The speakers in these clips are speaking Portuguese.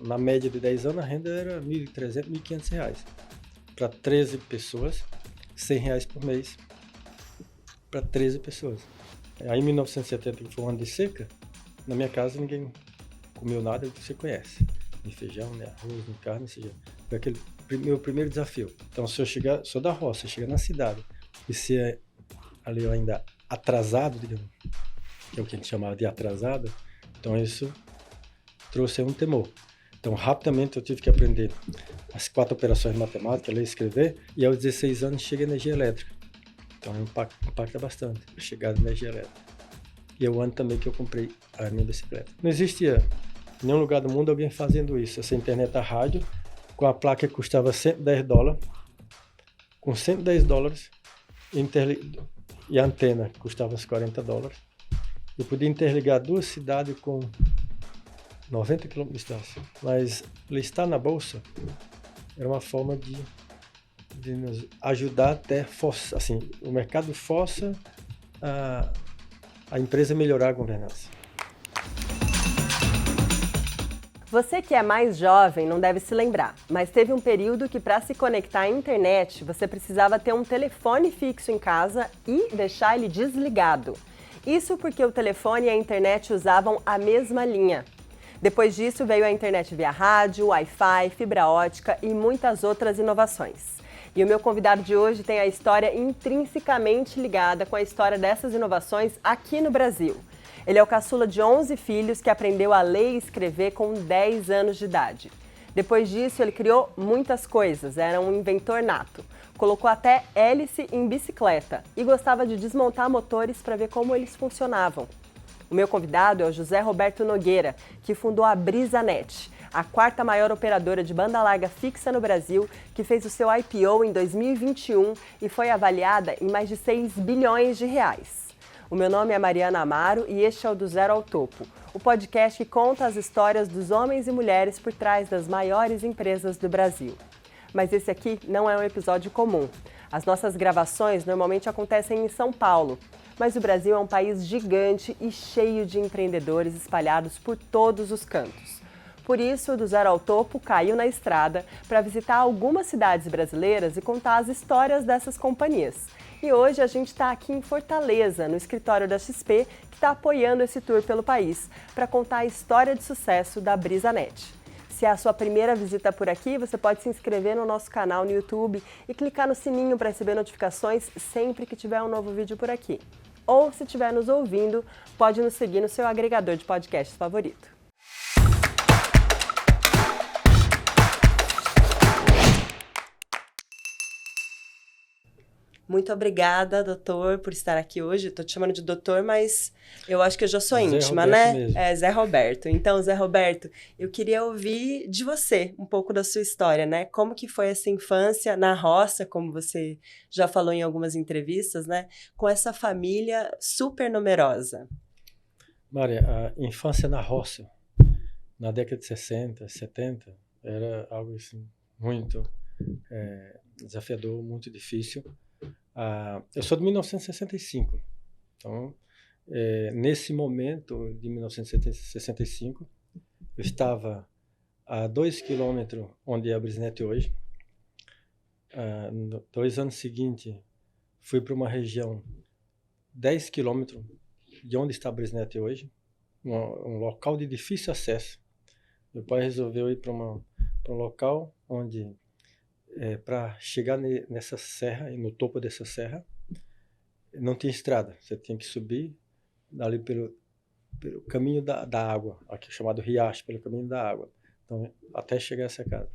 na média de 10 anos, a renda era R$ 1.300, R$ 1.500. Para 13 pessoas, R$ 100 por mês. Para 13 pessoas. Aí em 1970, que foi um ano de seca, na minha casa ninguém comeu nada que você conhece. Nem feijão, nem arroz, nem carne, ou seja, foi aquele meu primeiro desafio. Então, se eu chegar, sou da roça, chegar na cidade e ser ali ainda atrasado, digamos, que é o que a gente chamava de atrasado, então isso trouxe um temor. Então, rapidamente eu tive que aprender as 4 operações matemáticas, ler e escrever, e aos 16 anos chega a energia elétrica. Então, impacta bastante a chegada de energia elétrica. E é o ano também que eu comprei a minha bicicleta. Não existia em nenhum lugar do mundo alguém fazendo isso. Essa internet a rádio, com a placa que custava $110, com $110, e a antena que custava uns $40. Eu podia interligar 2 cidades com 90 km de distância. Mas listar na bolsa era uma forma de nos ajudar até força, assim, o mercado força a empresa melhorar a governança. Você que é mais jovem não deve se lembrar, mas teve um período que para se conectar à internet você precisava ter um telefone fixo em casa e deixar ele desligado. Isso porque o telefone e a internet usavam a mesma linha. Depois disso veio a internet via rádio, Wi-Fi, fibra ótica e muitas outras inovações. E o meu convidado de hoje tem a história intrinsecamente ligada com a história dessas inovações aqui no Brasil. Ele é o caçula de 11 filhos que aprendeu a ler e escrever com 10 anos de idade. Depois disso, ele criou muitas coisas, era um inventor nato. Colocou até hélice em bicicleta e gostava de desmontar motores para ver como eles funcionavam. O meu convidado é o José Roberto Nogueira, que fundou a BrisaNet, a 4ª maior operadora de banda larga fixa no Brasil, que fez o seu IPO em 2021 e foi avaliada em mais de 6 bilhões de reais. O meu nome é Mariana Amaro e este é o Do Zero ao Topo, o podcast que conta as histórias dos homens e mulheres por trás das maiores empresas do Brasil. Mas esse aqui não é um episódio comum. As nossas gravações normalmente acontecem em São Paulo, mas o Brasil é um país gigante e cheio de empreendedores espalhados por todos os cantos. Por isso, o Do Zero ao Topo caiu na estrada para visitar algumas cidades brasileiras e contar as histórias dessas companhias. E hoje a gente está aqui em Fortaleza, no escritório da XP, que está apoiando esse tour pelo país, para contar a história de sucesso da BrisaNet. Se é a sua primeira visita por aqui, você pode se inscrever no nosso canal no YouTube e clicar no sininho para receber notificações sempre que tiver um novo vídeo por aqui. Ou, se estiver nos ouvindo, pode nos seguir no seu agregador de podcasts favorito. Muito obrigada, doutor, por estar aqui hoje. Estou te chamando de doutor, mas eu acho que eu já sou íntima, né? Mesmo. É, Zé Roberto. Então, Zé Roberto, eu queria ouvir de você um pouco da sua história, né? Como que foi essa infância na roça, como você já falou em algumas entrevistas, né? Com essa família super numerosa. Mária, a infância na roça, na década de 60, 70, era algo assim, muito desafiador, muito difícil. Eu sou de 1965, então, nesse momento de 1965, eu estava a 2 quilômetros onde é a BrisaNet hoje. 2 anos seguintes, fui para uma região 10 quilômetros de onde está a BrisaNet hoje, um local de difícil acesso. Meu pai resolveu ir para um local onde, para chegar nessa serra, no topo dessa serra, não tinha estrada. Você tinha que subir ali pelo caminho da água, aqui chamado riacho, pelo caminho da água. Então, até chegar a essa casa.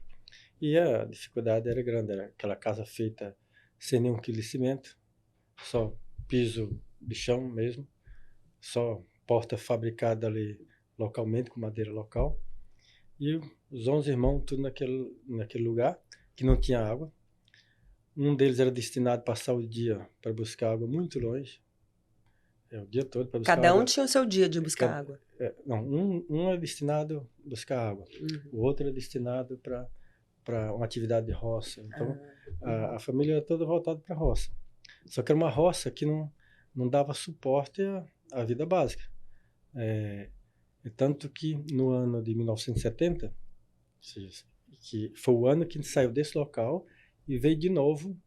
E a dificuldade era grande, era aquela casa feita sem nenhum quilo de cimento, só piso de chão mesmo, só porta fabricada ali localmente, com madeira local. E os 11 irmãos, tudo naquele lugar, que não tinha água. Um deles era destinado a passar o dia para buscar água muito longe. O dia todo para buscar água. Cada um tinha o seu dia de buscar água. Não, um é destinado a buscar água. O outro é destinado para uma atividade de roça. Então, a família era toda voltada para a roça. Só que era uma roça que não dava suporte à vida básica. Tanto que no ano de 1970, seja, que foi o ano que a gente saiu desse local e veio de novo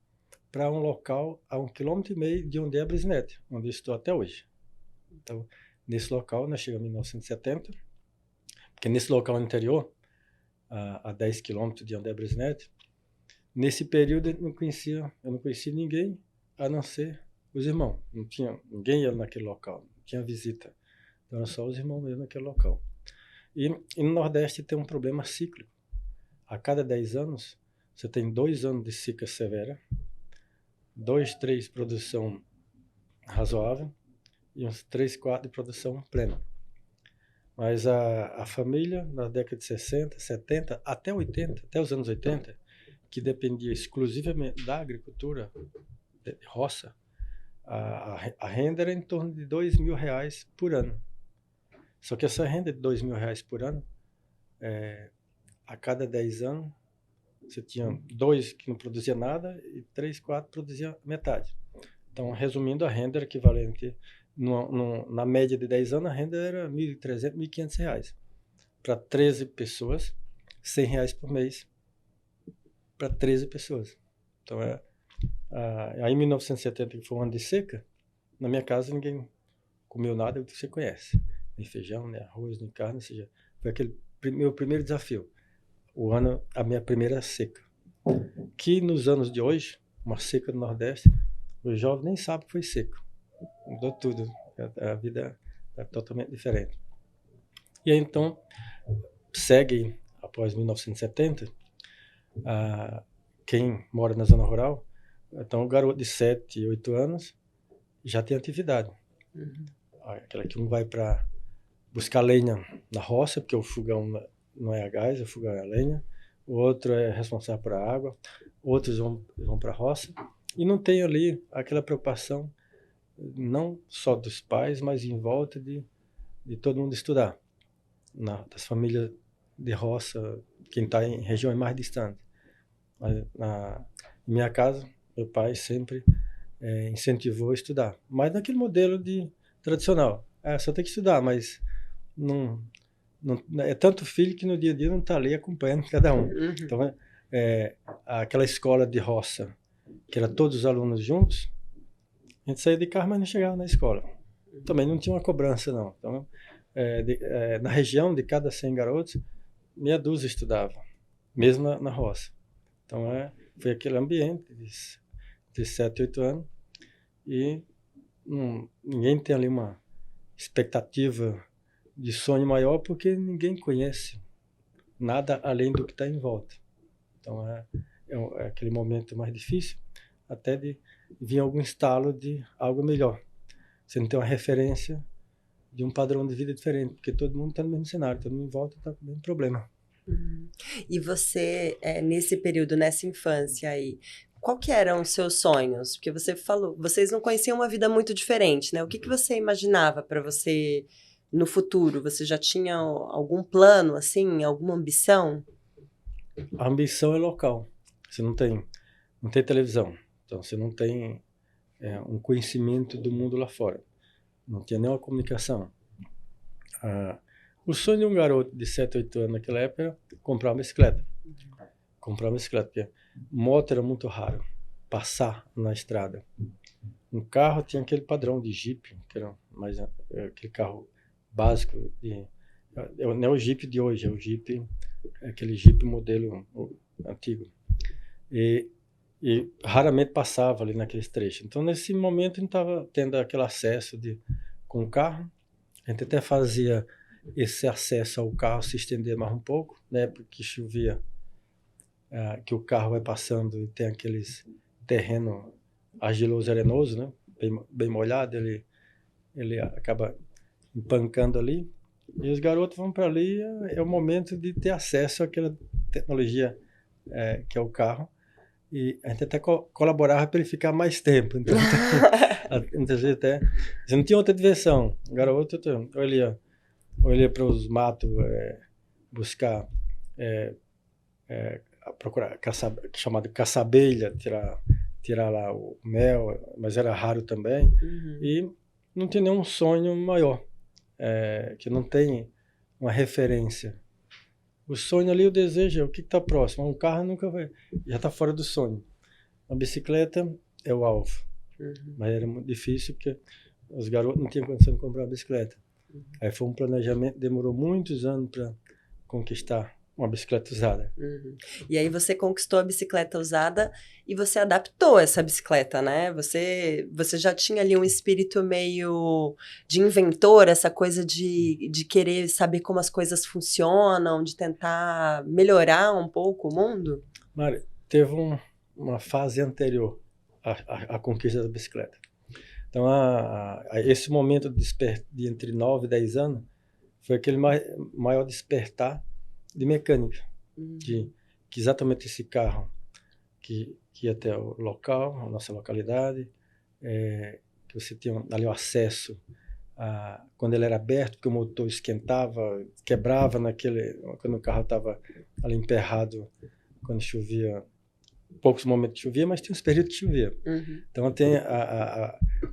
para um local a 1,5 km de onde é a Brisnet, onde eu estou até hoje. Então, nesse local, nós chegamos em 1970, porque nesse local anterior, a 10 km de onde é a Brisnet, nesse período eu não conhecia ninguém, a não ser os irmãos. Não tinha ninguém ia naquele local, não tinha visita. Então, eram só os irmãos mesmo naquele local. E no Nordeste tem um problema cíclico. A cada 10 anos, você tem 2 anos de seca severa, 2, 3 de produção razoável e uns 3, 4 de produção plena. Mas a família, na década de 60, 70, até 80, até os anos 80, que dependia exclusivamente da agricultura de roça, a renda era em torno de R$2.000 por ano. Só que essa renda de R$2.000 por ano, a cada 10 anos, você tinha 2 que não produzia nada e 3, 4 produzia metade. Então, resumindo, a renda era equivalente, na média de 10 anos, a renda era R$1.300, R$1.500. Para 13 pessoas, R$100 por mês para 13 pessoas. Então, aí em 1970, que foi um ano de seca, na minha casa ninguém comeu nada que você conhece. Nem feijão, nem arroz, nem carne, ou seja, foi aquele meu primeiro desafio. A minha primeira seca. Que nos anos de hoje, uma seca no Nordeste, o jovem nem sabe que foi seca. Mudou tudo. A vida é totalmente diferente. E aí, então, segue, após 1970, quem mora na zona rural, então o garoto de 7, 8 anos já tem atividade. Aquela que um vai para buscar lenha na roça, porque o fogão não é a gás, o fogão é a lenha. O outro é responsável por a água. Outros vão para a roça. E não tem ali aquela preocupação, não só dos pais, mas em volta de todo mundo estudar. Das famílias de roça, quem está em regiões mais distantes. Na minha casa, meu pai sempre incentivou a estudar. Mas naquele modelo tradicional. Só tem que estudar, mas não é tanto filho que no dia a dia não está ali acompanhando cada um. Então, aquela escola de roça, que era todos os alunos juntos, a gente saía de carro, mas não chegava na escola. Também não tinha uma cobrança, não. Então, na região, de cada 100 garotos, meia dúzia estudava, mesmo na roça. Então, foi aquele ambiente de 7, 8 anos, e ninguém tem ali uma expectativa de sonho maior, porque ninguém conhece nada além do que está em volta. Então, é aquele momento mais difícil, até de vir algum estalo de algo melhor. Você não tem uma referência de um padrão de vida diferente, porque todo mundo está no mesmo cenário, todo mundo em volta está com o mesmo problema. E você, nesse período, nessa infância aí, qual que eram os seus sonhos? Porque você falou, vocês não conheciam uma vida muito diferente, né? O que você imaginava para você no futuro? Você já tinha algum plano, assim, alguma ambição? A ambição é local. Você não tem televisão, então você não tem um conhecimento do mundo lá fora. Não tinha nenhuma comunicação. O sonho de um garoto de 7, 8 anos naquela época era comprar uma bicicleta. Porque moto era muito raro, passar na estrada. Um carro tinha aquele padrão de Jeep, que era mais aquele carro básico. Não é o Jeep de hoje, é o Jeep, aquele Jeep modelo antigo. E raramente passava ali naqueles trechos. Então, nesse momento, a gente estava tendo aquele acesso com o carro. A gente até fazia esse acesso ao carro se estender mais um pouco, né? Porque chovia, que o carro vai passando e tem aqueles terreno argiloso, arenoso, né? Bem molhado, ele acaba empancando ali. E os garotos vão para ali, é o momento de ter acesso àquela tecnologia que é o carro. E a gente até colaborava para ele ficar mais tempo. Então, muitas vezes até... Você não tinha outra diversão. O garoto, ou ele ia para os matos buscar, procurar, chamado caça-abelha, tirar lá o mel, mas era raro também. E não tinha nenhum sonho maior, que não tem uma referência. O sonho ali, o desejo, o que está próximo? Um carro nunca vai, já está fora do sonho. A bicicleta é o alvo. Mas era muito difícil porque os garotos não tinham condição de comprar uma bicicleta. Aí foi um planejamento, demorou muitos anos para conquistar uma bicicleta usada. E aí você conquistou a bicicleta usada e você adaptou essa bicicleta, né? Você já tinha ali um espírito meio de inventor, essa coisa de querer saber como as coisas funcionam, de tentar melhorar um pouco o mundo? Mari, teve uma fase anterior à conquista da bicicleta. Então, esse momento de entre 9 e 10 anos foi aquele maior despertar de mecânica. Que exatamente esse carro que ia até o local, a nossa localidade, que você tinha ali o acesso quando ele era aberto, porque o motor esquentava, quebrava quando o carro estava ali emperrado, quando chovia, poucos momentos chovia, mas tinha uns períodos que chovia. Então tem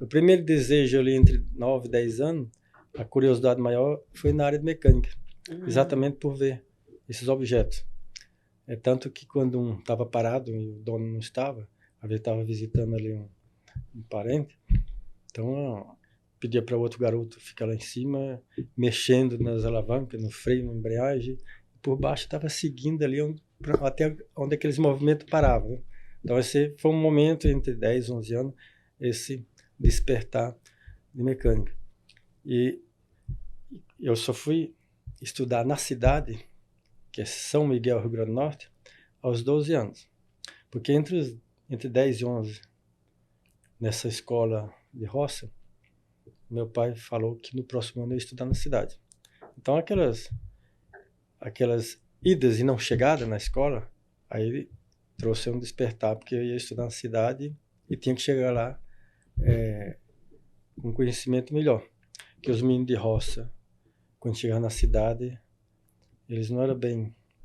o primeiro desejo ali entre 9 e 10 anos, a curiosidade maior foi na área de mecânica, exatamente por ver esses objetos. É tanto que quando um estava parado e o dono não estava, às vezes estava visitando ali um parente, então pedia para outro garoto ficar lá em cima, mexendo nas alavancas, no freio, na embreagem, por baixo estava seguindo ali até onde aqueles movimentos paravam. Né? Então esse foi um momento entre 10 e 11 anos, esse despertar de mecânica. E eu só fui estudar na cidade, que é São Miguel, Rio Grande do Norte, aos 12 anos. Porque entre 10 e 11, nessa escola de roça, meu pai falou que no próximo ano eu ia estudar na cidade. Então aquelas idas e não chegadas na escola, aí ele trouxe um despertar, porque eu ia estudar na cidade e tinha que chegar lá com conhecimento melhor. Que os meninos de roça, quando chegavam na cidade, eles não eram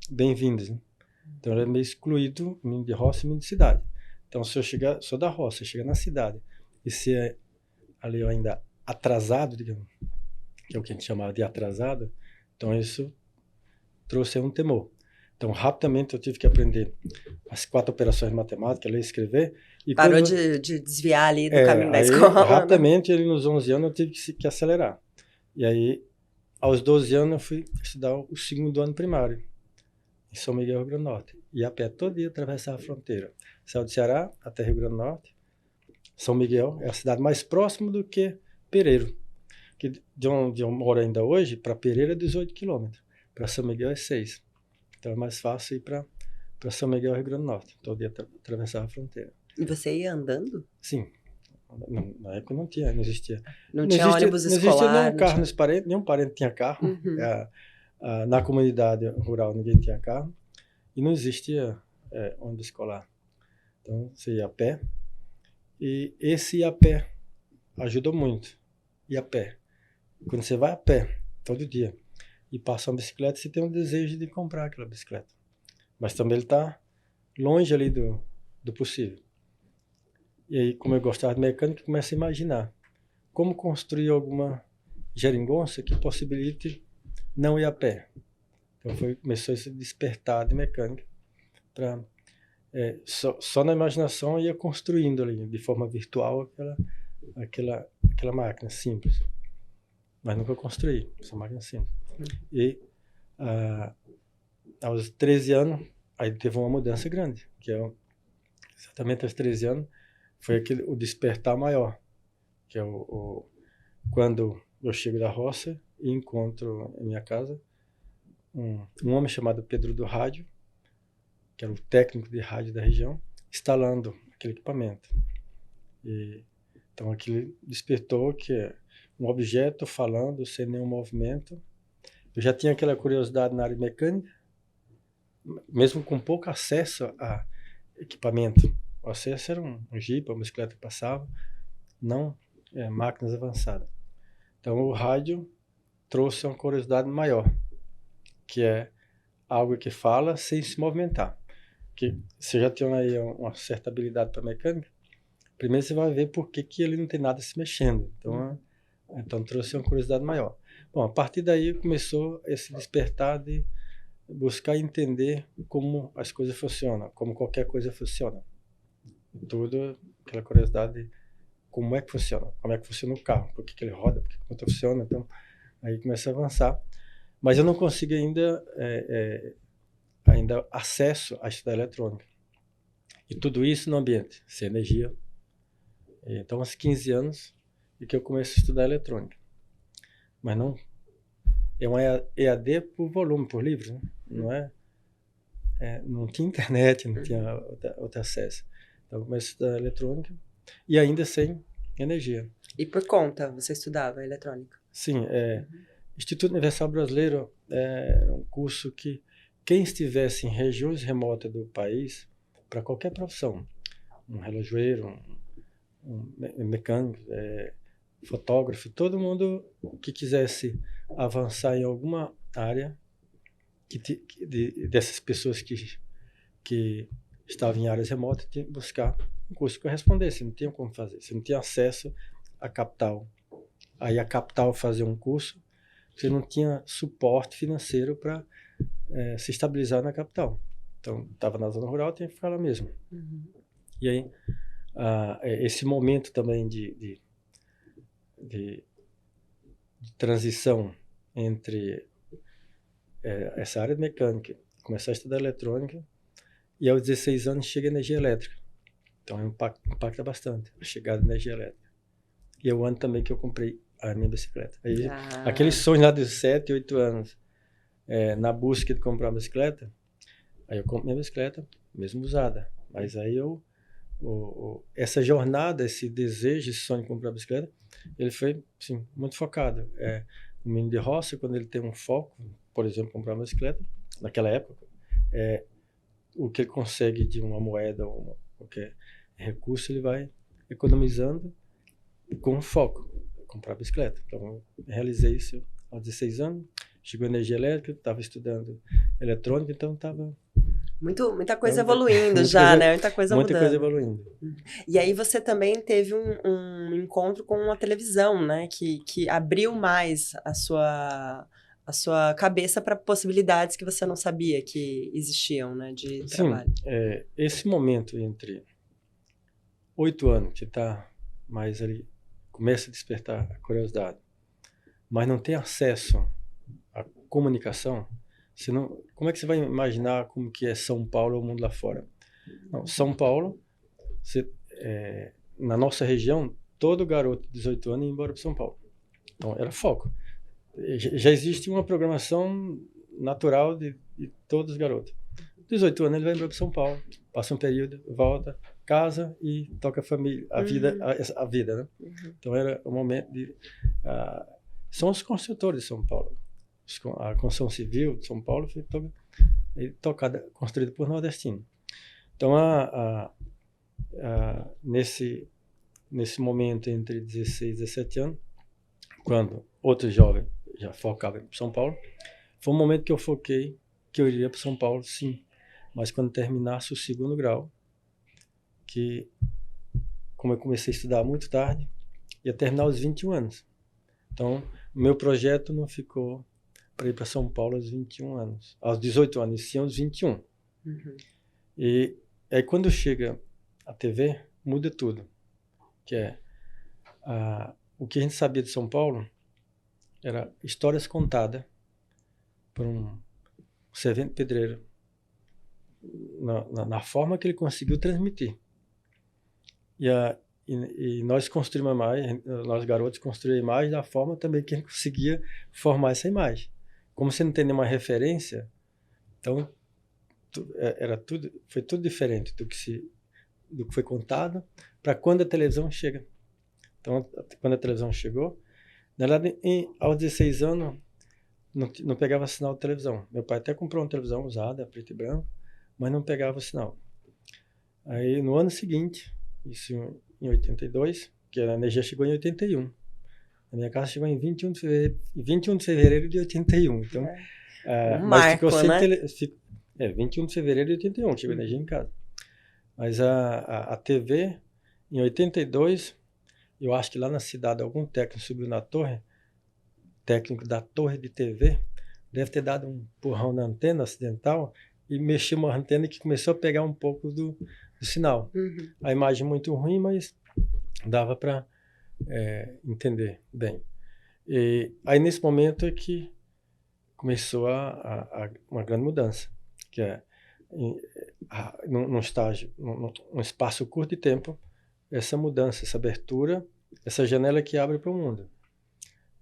bem-vindos, né? Então era meio excluído, menino de roça e menino de cidade. Então se eu sou da roça, chegar na cidade e ser ali eu ainda atrasado, digamos, que é o que a gente chamava de atrasado, então isso trouxe um temor. Então rapidamente eu tive que aprender as 4 operações matemáticas, ler e escrever. E parou de desviar ali do caminho da escola. Rapidamente, ali nos 11 anos eu tive que acelerar. E aí, aos 12 anos eu fui estudar o 2º ano primário, em São Miguel, Rio Grande do Norte. E a pé todo dia atravessar a fronteira. Saiu do Ceará até Rio Grande do Norte. São Miguel é a cidade mais próxima do que Pereiro. Que de onde eu moro ainda hoje, para Pereira é 18 quilômetros. Para São Miguel é 6. Então é mais fácil ir para São Miguel, Rio Grande do Norte. Todo dia atravessar a fronteira. E você ia andando? Sim. Na época não existia. Não tinha ônibus escolar? Não existia nenhum carro nos parentes, nenhum parente tinha carro. Na comunidade rural ninguém tinha carro. E não existia ônibus escolar. Então você ia a pé. E esse ir a pé ajudou muito. Ir a pé. Quando você vai a pé, todo dia, e passa uma bicicleta, você tem um desejo de comprar aquela bicicleta. Mas também ele está longe ali do possível. E aí, como eu gostava de mecânica, começo a imaginar como construir alguma geringonça que possibilite não ir a pé. Então começou a se despertar de mecânica. Só na imaginação eu ia construindo ali, de forma virtual, aquela máquina simples. Mas nunca construí essa máquina simples. E aos 13 anos, aí teve uma mudança grande, que exatamente aos 13 anos, foi o despertar maior, que é quando eu chego da roça e encontro em minha casa um homem chamado Pedro do Rádio, que era o técnico de rádio da região, instalando aquele equipamento. Então aquilo despertou que um objeto falando sem nenhum movimento. Eu já tinha aquela curiosidade na área mecânica, mesmo com pouco acesso a equipamento. O acesso era um Jeep, uma bicicleta que passava, não máquinas avançadas. Então o rádio trouxe uma curiosidade maior, que é algo que fala sem se movimentar. Que você já tem aí uma certa habilidade para mecânica, primeiro você vai ver por que ele não tem nada se mexendo. Então trouxe uma curiosidade maior. Bom, a partir daí começou esse despertar de buscar entender como as coisas funcionam, como qualquer coisa funciona. Tudo, aquela curiosidade de como é que funciona o carro, por que ele roda, por que o motor funciona. Então, aí começa a avançar. Mas eu não consigo ainda acesso a estudar eletrônica. E tudo isso no ambiente, sem energia. Então, aos 15 anos, é que eu comecei a estudar eletrônica. Mas não... É uma EAD por volume, por livro, né? Não não tinha internet, não tinha outro acesso. Então, eu comecei a estudar eletrônica e ainda sem energia. E por conta, você estudava eletrônica? Sim, Instituto Universal Brasileiro é um curso que quem estivesse em regiões remotas do país, para qualquer profissão, um relojoeiro, um mecânico, fotógrafo, todo mundo que quisesse avançar em alguma área, dessas pessoas que estavam em áreas remotas, tinha que buscar um curso que correspondesse, não tinha como fazer, você não tinha acesso à capital. Aí a capital fazia um curso, você não tinha suporte financeiro para se estabilizar na capital. Então, estava na zona rural, tinha que ficar lá mesmo. Uhum. E aí, esse momento também de transição entre essa área de mecânica, começar a estudar eletrônica, e aos 16 anos chega a energia elétrica. Então, impacta bastante a chegada da energia elétrica. E é o ano também que eu comprei a minha bicicleta. Aí, aqueles sonhos lá dos 7, 8 anos, na busca de comprar uma bicicleta, aí eu compro minha bicicleta, mesmo usada. Mas aí essa jornada, esse desejo, esse sonho de comprar a bicicleta, ele foi, sim, muito focado. O menino de roça, quando ele tem um foco, por exemplo, comprar uma bicicleta, naquela época, o que ele consegue de uma moeda ou qualquer recurso, ele vai economizando com foco, comprar bicicleta. Então, eu realizei isso aos 16 anos, chegou a energia elétrica, estava estudando eletrônica, então estava... Muita coisa evoluindo já, né? Muita coisa mudando. Muita coisa evoluindo. E aí você também teve um encontro com a televisão, né? Que abriu mais a sua cabeça para possibilidades que você não sabia que existiam, né? De trabalho. Sim, esse momento entre 8 anos, que está mais ali, começa a despertar a curiosidade, mas não tem acesso à comunicação, como é que você vai imaginar como que é São Paulo ou o mundo lá fora? Não, São Paulo, na nossa região, todo garoto de 18 anos ia embora para São Paulo. Então, era foco. Já existe uma programação natural de todos os garotos. 18 anos ele vai embora para São Paulo, passa um período, volta, casa e toca a família, a vida, né? Uhum. Então era o momento de... são os construtores de São Paulo. A construção civil de São Paulo foi construída por nordestinos. Então, nesse momento entre 16 e 17 anos, quando outros jovens já focavam em São Paulo, foi um momento que eu foquei que eu iria para São Paulo, sim. Mas quando terminasse o 2º grau, que, como eu comecei a estudar muito tarde, ia terminar aos 21 anos. Então, o meu projeto não ficou para ir para São Paulo aos 21 anos. Aos 18 anos, e sim aos 21. Uhum. E aí, quando chega a TV, muda tudo. Que o que a gente sabia de São Paulo era histórias contadas por um servente pedreiro, na forma que ele conseguiu transmitir. E nós construímos a imagem, nós garotos construímos a imagem da forma também que ele conseguia formar essa imagem. Como você não tem nenhuma referência, então foi tudo diferente do que foi contado para quando a televisão chega. Então, quando a televisão chegou, na verdade, aos 16 anos, não pegava sinal de televisão. Meu pai até comprou uma televisão usada, preto e branco, mas não pegava sinal. Aí, no ano seguinte, isso em 82, que a energia chegou em 81. A minha casa chegou em 21 de fevereiro de 81. Então, mas marco, ficou né? 21 de fevereiro de 81, chegou energia em casa. Mas a TV, em 82, eu acho que lá na cidade algum técnico subiu na torre, técnico da torre de TV, deve ter dado um empurrão na antena ocidental e mexeu uma antena que começou a pegar um pouco do sinal. A imagem muito ruim, mas dava para entender bem. E aí, nesse momento, é que começou uma grande mudança, que é, num estágio, num espaço curto de tempo, essa mudança, essa abertura, essa janela que abre para o mundo.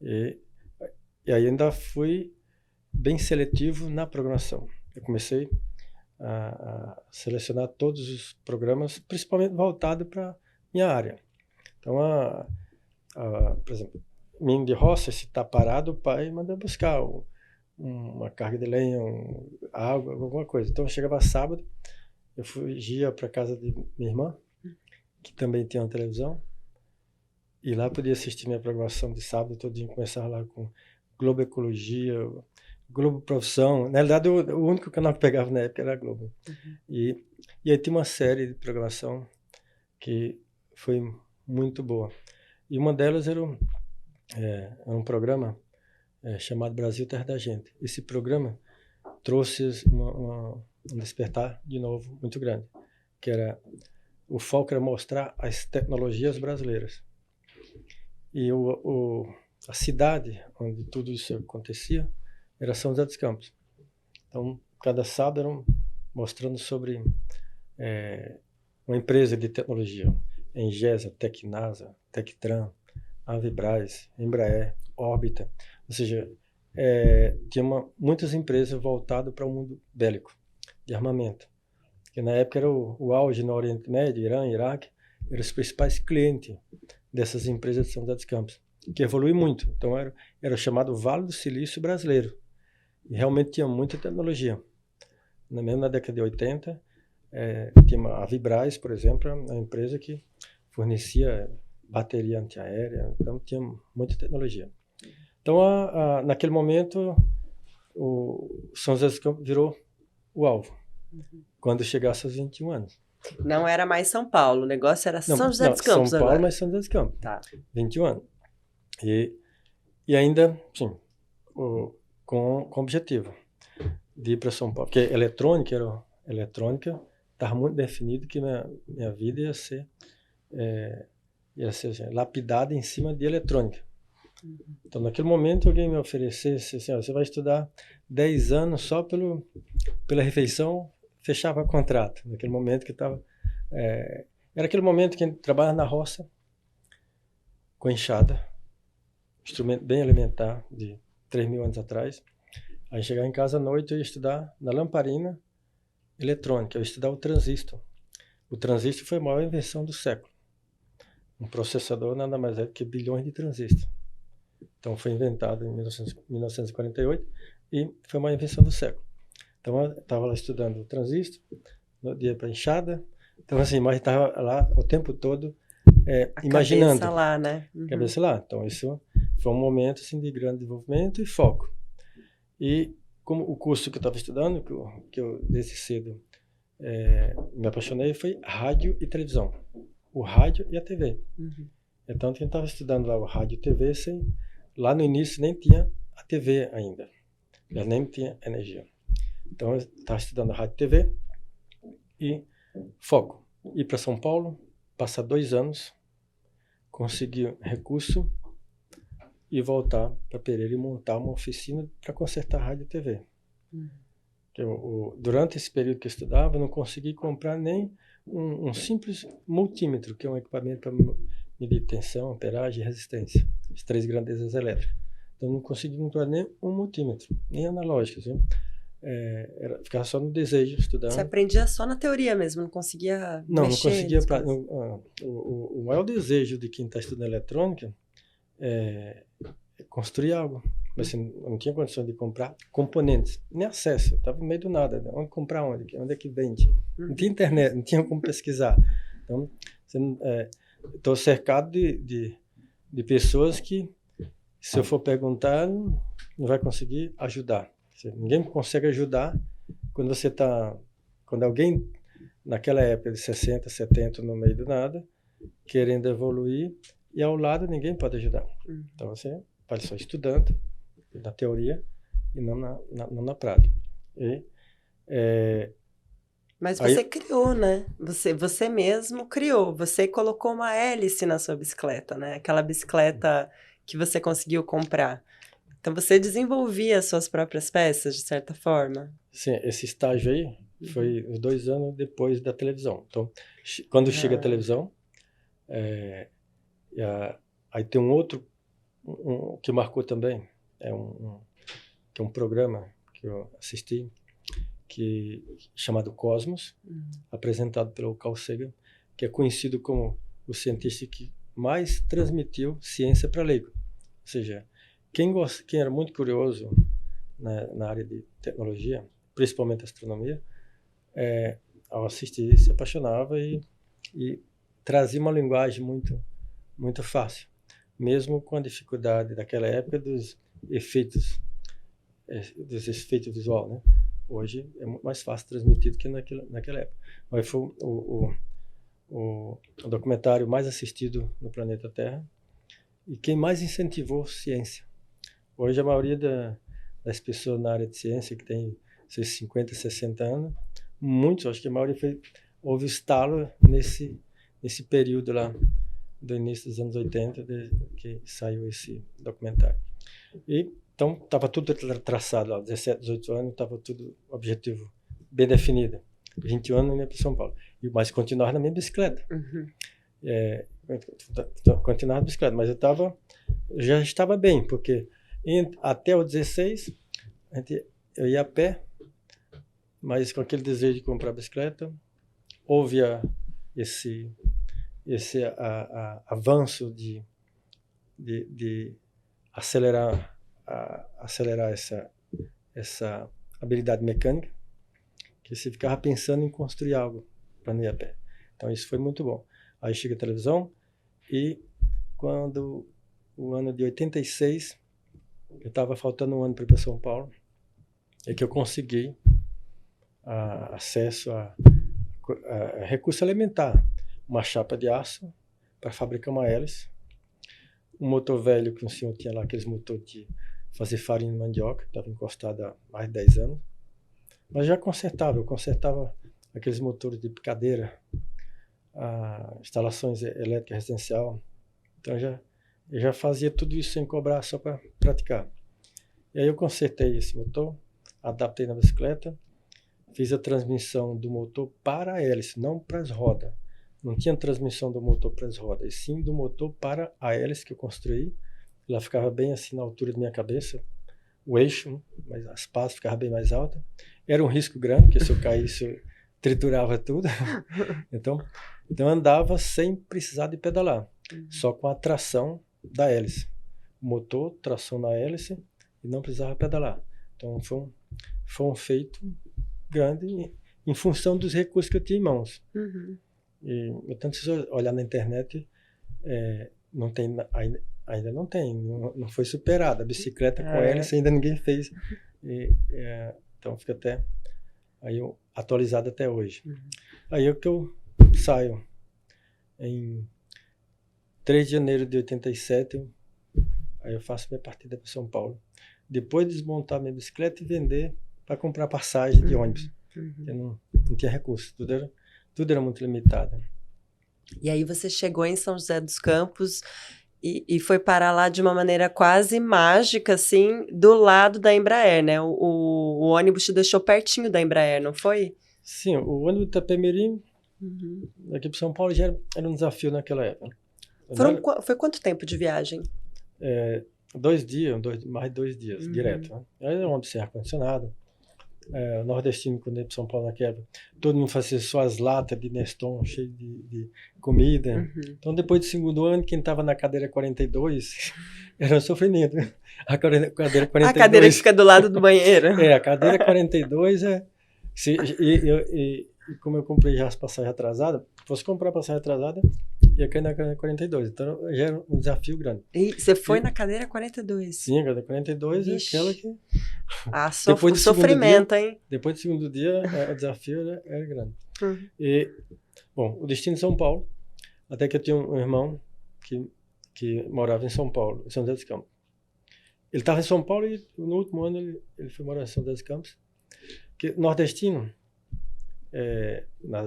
E aí ainda fui bem seletivo na programação. Eu comecei a selecionar todos os programas, principalmente voltado para minha área. Então, por exemplo, menino de roça, se está parado, o pai manda buscar uma carga de lenha, água, alguma coisa. Então, eu chegava sábado, eu fugia para casa de minha irmã, que também tinha uma televisão, e lá podia assistir minha programação de sábado todinho. Começava lá com Globo Ecologia, Globo Profissão. Na realidade, o único canal que pegava na época era a Globo. E aí tinha uma série de programação que foi muito boa. E uma delas era um programa chamado Brasil Terra da Gente. Esse programa trouxe um despertar de novo muito grande, que era o foco era mostrar as tecnologias brasileiras. E a cidade onde tudo isso acontecia era São José dos Campos. Então, cada sábado eram mostrando sobre uma empresa de tecnologia, Engesa, Tecnasa, Tectran, Avibraz, Embraer, Órbita. Ou seja, tinha muitas empresas voltadas para o mundo bélico, de armamento. Que na época era o auge no Oriente Médio, Irã, Iraque, eram os principais clientes dessas empresas de São José dos Campos, que evoluiu muito. Então era o chamado Vale do Silício brasileiro. E realmente tinha muita tecnologia. Mesmo na década de 80, tinha a Avibraz, por exemplo, uma empresa que fornecia bateria antiaérea, então tinha muita tecnologia. Então, naquele momento, o São José dos Campos virou o alvo, quando chegasse aos 21 anos. Não era mais São Paulo, o negócio era São José dos Campos São Paulo, agora. mas São José dos Campos. Tá. 21 anos. E ainda, sim, com objetivo de ir para São Paulo. Porque eletrônica estava muito definido que minha vida ia ser assim, lapidada em cima de eletrônica. Então, naquele momento, alguém me oferecesse assim, você vai estudar 10 anos só pela refeição, fechava contrato. Naquele momento que estava... era aquele momento que a gente trabalha na roça, com enxada, instrumento bem elementar, de 3.000 anos atrás. Aí chegava em casa à noite, eu ia estudar na lamparina eletrônica, eu ia estudar o transistor. O transistor foi a maior invenção do século. Um processador nada mais é do que bilhões de transistores. Então foi inventado em 1948 e foi uma invenção do século. Então eu estava lá estudando o transistor, no dia para enxada. Então assim, mas estava lá o tempo todo imaginando. Cabeça lá, né? Cabeça lá. Então isso foi um momento assim, de grande desenvolvimento e foco. E como o curso que eu estava estudando, que eu desde cedo me apaixonei, foi rádio e televisão. O rádio e a TV. Então, quem estava estudando lá o rádio e TV, lá no início nem tinha a TV ainda. Já nem tinha energia. Então, eu estava estudando rádio e TV e foco. Ir para São Paulo, passar 2 anos, conseguir recurso e voltar para Pereira e montar uma oficina para consertar rádio e TV. Durante esse período que eu estudava, eu não consegui comprar nem um simples multímetro, que é um equipamento para medir tensão, amperagem e resistência, as 3 grandezas elétricas. Então, eu não consegui comprar nem um multímetro, nem analógico. Assim. Ficava só no desejo, estudando. Você aprendia só na teoria mesmo, não conseguia Não mexer? Conseguia. O maior desejo de quem está estudando eletrônica é construir algo. Mas assim, não tinha condição de comprar componentes, nem acesso, estava no meio do nada. Né? Onde comprar onde? Onde é que vende? Não tinha internet, não tinha como pesquisar. Então, estou cercado de pessoas que, se eu for perguntar, não vai conseguir ajudar. Ninguém consegue ajudar quando alguém, naquela época de 60, 70, no meio do nada, querendo evoluir, e ao lado ninguém pode ajudar. Então, você vai só estudando, na teoria, e não na prática. E, Mas aí- você criou, né? Você mesmo criou. Você colocou uma hélice na sua bicicleta, né? Aquela bicicleta que você conseguiu comprar. Então você desenvolvia as suas próprias peças, de certa forma. sim, esse estágio aí foi os 2 anos depois da televisão. Então, quando chega a televisão, aí tem um outro que marcou também, que é um programa que eu assisti, chamado Cosmos, apresentado pelo Carl Sagan, que é conhecido como o cientista que mais transmitiu ciência para leigo. Ou seja, quem era muito curioso na área de tecnologia, principalmente astronomia, ao assistir se apaixonava e trazia uma linguagem muito fácil, mesmo com a dificuldade daquela época dos efeitos visual, né? Hoje é muito mais fácil transmitir do que naquela época. Mas foi o documentário mais assistido no planeta Terra e quem mais incentivou ciência. Hoje a maioria das pessoas na área de ciência que tem seus 50, 60 anos, muitos, acho que a maioria houve o estalo nesse período lá do início dos anos 80 que saiu esse documentário. E então estava tudo traçado lá, 17, 18 anos, estava tudo objetivo bem definido. 21 anos ia para São Paulo. Mas continuava na minha bicicleta. Continuava na bicicleta, mas já estava bem, porque até os 16 eu ia a pé, mas com aquele desejo de comprar bicicleta, houve esse avanço de acelerar essa habilidade mecânica, que você ficava pensando em construir algo para não ir a pé. Então isso foi muito bom. Aí chega a televisão e quando o ano de 86, eu estava faltando um ano para ir para São Paulo, é que eu consegui acesso a recurso alimentar, uma chapa de aço para fabricar uma hélice, um motor velho que o senhor tinha lá, aqueles motores de fazer farinha de mandioca, que estava encostado há mais de 10 anos, mas eu consertava aqueles motores de picadeira, instalações elétricas residencial, então eu já fazia tudo isso sem cobrar, só para praticar. E aí eu consertei esse motor, adaptei na bicicleta, fiz a transmissão do motor para a hélice, não para as rodas. Não tinha transmissão do motor para as rodas, e sim do motor para a hélice que eu construí. Ela ficava bem assim na altura da minha cabeça, o eixo, mas as pás ficavam bem mais altas. Era um risco grande, porque se eu caísse, eu triturava tudo. Então andava sem precisar de pedalar, só com a tração da hélice. Motor, tração na hélice, e não precisava pedalar. Então foi um feito grande em função dos recursos que eu tinha em mãos. E tanto se você olhar na internet, não tem, ainda não tem, não foi superada. A bicicleta com hélice ainda ninguém fez. Então fica até aí atualizado até hoje. Aí é que eu saio em 3 de janeiro de 87, aí eu faço minha partida para São Paulo. Depois de desmontar minha bicicleta e vender para comprar passagem de ônibus. Eu não tinha recurso, tudo era muito limitado. E aí você chegou em São José dos Campos e foi parar lá de uma maneira quase mágica, assim, do lado da Embraer, né? O ônibus te deixou pertinho da Embraer, não foi? Sim, o ônibus de Itapemirim, aqui para São Paulo, já era um desafio naquela época. Foi quanto tempo de viagem? 2 dias, mais de 2 dias, direto. Né? Era um ônibus sem ar-condicionado. O nordestino, quando ia para São Paulo naquela época, todo mundo fazia suas latas de Neston cheias de comida. Então, depois do 2º ano, quem estava na cadeira 42 era um sofrimento. A cadeira 42. A cadeira que fica do lado do banheiro. A cadeira 42 e como eu comprei já as passagens atrasadas, se fosse comprar passagem atrasada, ia cair na cadeira 42. Então, já era um desafio grande. E você foi na cadeira 42? Sim, a cadeira 42 é aquela que... o sofrimento, hein? Depois do 2º dia, o desafio era grande. E, bom, o destino de São Paulo, até que eu tinha um irmão que morava em São Paulo, em São José dos Campos. ele estava em São Paulo e no último ano ele foi morar em São José dos Campos. Que nordestino,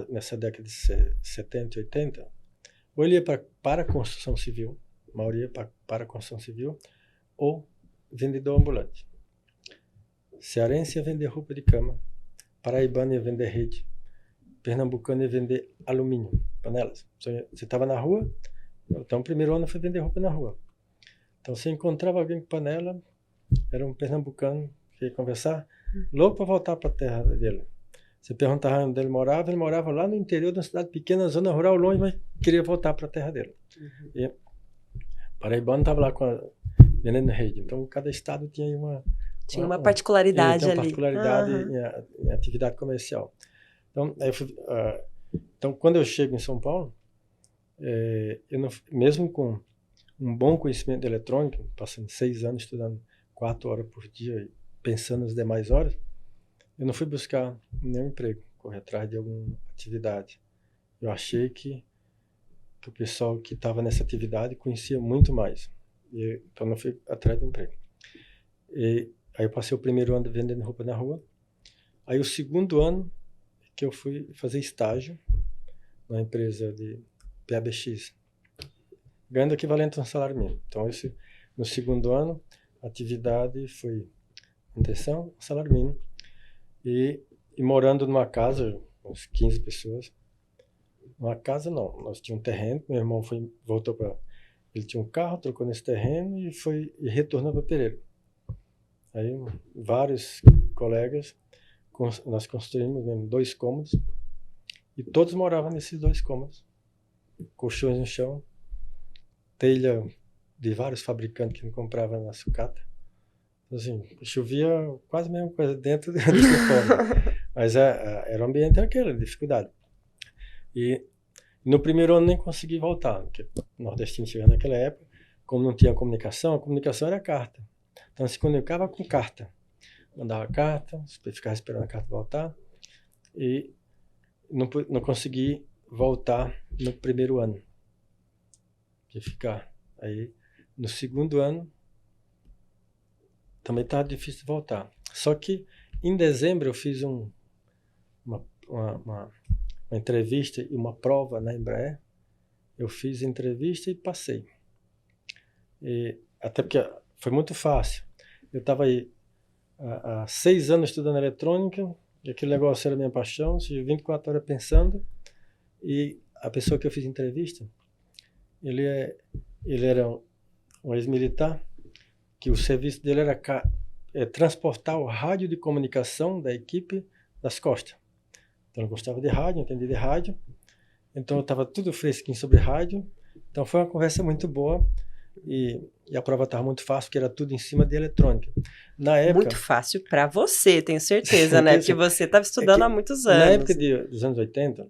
nessa década de 70 e 80, ou ele ia para a construção civil, a maioria para a construção civil, ou vendedor ambulante. Cearense ia vender roupa de cama, paraibano ia vender rede, pernambucano ia vender alumínio, panelas. Você estava na rua, então o primeiro ano foi vender roupa na rua. Então você encontrava alguém com panela, era um pernambucano que ia conversar, louco para voltar para a terra dele. Você perguntava onde ele morava lá no interior de uma cidade pequena, zona rural longe, mas queria voltar para a terra dele. E paraibano estava lá vendendo rede. Então cada estado tinha aí uma particularidade ali. Particularidade em atividade comercial. Então, então, quando eu chego em São Paulo, eu não, mesmo com um bom conhecimento de eletrônica, passando 6 anos estudando 4 horas por dia, pensando nas demais horas, eu não fui buscar nenhum emprego, correr atrás de alguma atividade. Eu achei que o pessoal que estava nessa atividade conhecia muito mais. Então, não fui atrás de emprego. Aí eu passei o primeiro ano vendendo roupa na rua. Aí o segundo ano que eu fui fazer estágio na empresa de PABX, ganhando o equivalente a um salário mínimo. Então, no segundo ano, a atividade foi manutenção, salário mínimo. E morando numa casa, uns 15 pessoas. Uma casa não, nós tínhamos um terreno, meu irmão voltou para... Ele tinha um carro, trocou nesse terreno e retornou para Pereira. Aí vários colegas, nós construímos mesmo 2 cômodos e todos moravam nesses 2 cômodos. Colchões no chão, telha de vários fabricantes que não compravam na sucata. Então, assim, chovia quase a mesma coisa dentro do que fora. Mas era o ambiente aquele, dificuldade. E no primeiro ano nem consegui voltar, porque o nordestino chegando naquela época, como não tinha comunicação, a comunicação era carta. Então se comunicava com carta. Mandava carta, ficava esperando a carta voltar. E não consegui voltar no primeiro ano. De ficar. Aí no segundo ano também estava difícil de voltar. Só que em dezembro eu fiz uma entrevista e uma prova na Embraer. Eu fiz entrevista e passei. Até porque foi muito fácil. Eu estava aí há 6 anos estudando eletrônica, e aquele negócio era minha paixão, 24 horas pensando, e a pessoa que eu fiz entrevista, ele era um ex-militar, que o serviço dele era transportar o rádio de comunicação da equipe das costas. Então eu gostava de rádio, entendia de rádio, então eu estava tudo fresquinho sobre rádio, então foi uma conversa muito boa. E a prova estava muito fácil, porque era tudo em cima de eletrônica. Na época, muito fácil para você, tenho certeza, né? Porque você estava estudando há muitos anos. Na época dos anos 80,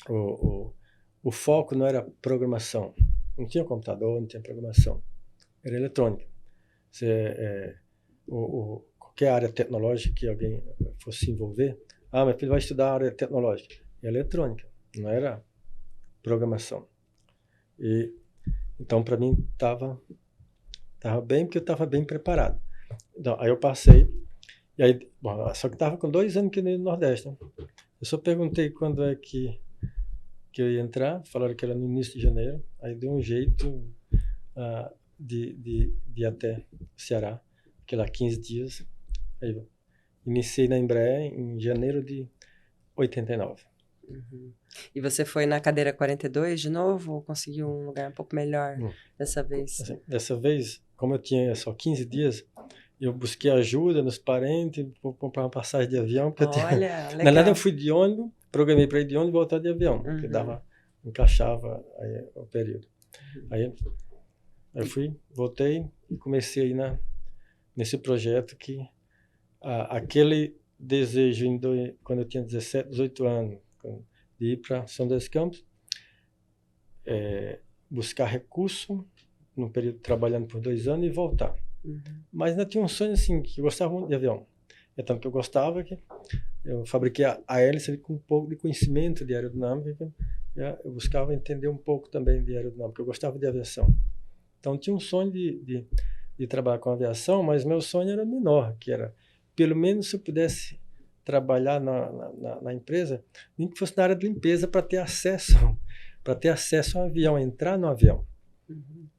o foco não era programação. Não tinha computador, não tinha programação. Era eletrônica. Qualquer área tecnológica que alguém fosse se envolver, meu filho vai estudar a área tecnológica. É eletrônica, não era programação. Então, para mim, estava bem, porque eu estava bem preparado. Então, aí eu passei, e aí, só que estava com 2 anos aqui no Nordeste. Né? Eu só perguntei quando é que eu ia entrar, falaram que era no início de janeiro, aí deu um jeito de ir até o Ceará, fiquei lá 15 dias. Aí eu iniciei na Embraer em janeiro de 89. Uhum. E você foi na cadeira 42 de novo ou conseguiu um lugar um pouco melhor dessa vez? Assim, dessa vez, como eu tinha só 15 dias, eu busquei ajuda nos parentes, vou comprar uma passagem de avião. Legal. Na verdade, eu fui de ônibus, programei para ir de ônibus e voltar de avião, porque encaixava aí o período. Aí eu voltei e comecei aí nesse projeto que aquele desejo quando eu tinha 17, 18 anos, de ir para São José dos Campos, buscar recurso, num período trabalhando por 2 anos e voltar. Mas ainda tinha um sonho assim, que eu gostava muito de avião. É tanto que eu gostava que eu fabriquei a hélice com um pouco de conhecimento de aerodinâmica. Eu buscava entender um pouco também de aerodinâmica, eu gostava de aviação. Então tinha um sonho de de trabalhar com aviação, mas meu sonho era menor, que era, pelo menos se eu pudesse trabalhar na empresa, nem que fosse na área de limpeza para ter acesso ao avião, entrar no avião.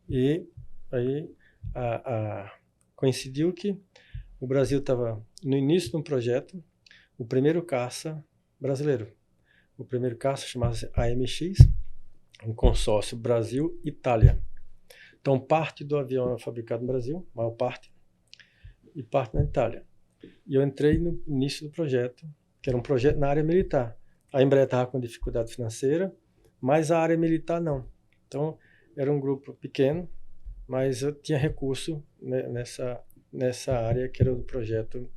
E aí coincidiu que o Brasil estava no início de um projeto, o primeiro caça brasileiro. O primeiro caça chamava-se AMX, um consórcio Brasil-Itália. Então, parte do avião é fabricado no Brasil, maior parte, e parte na Itália. E eu entrei no início do projeto, que era um projeto na área militar. A Embraer estava com dificuldade financeira, mas a área militar não. Então, era um grupo pequeno, mas eu tinha recurso nessa área que era do projeto,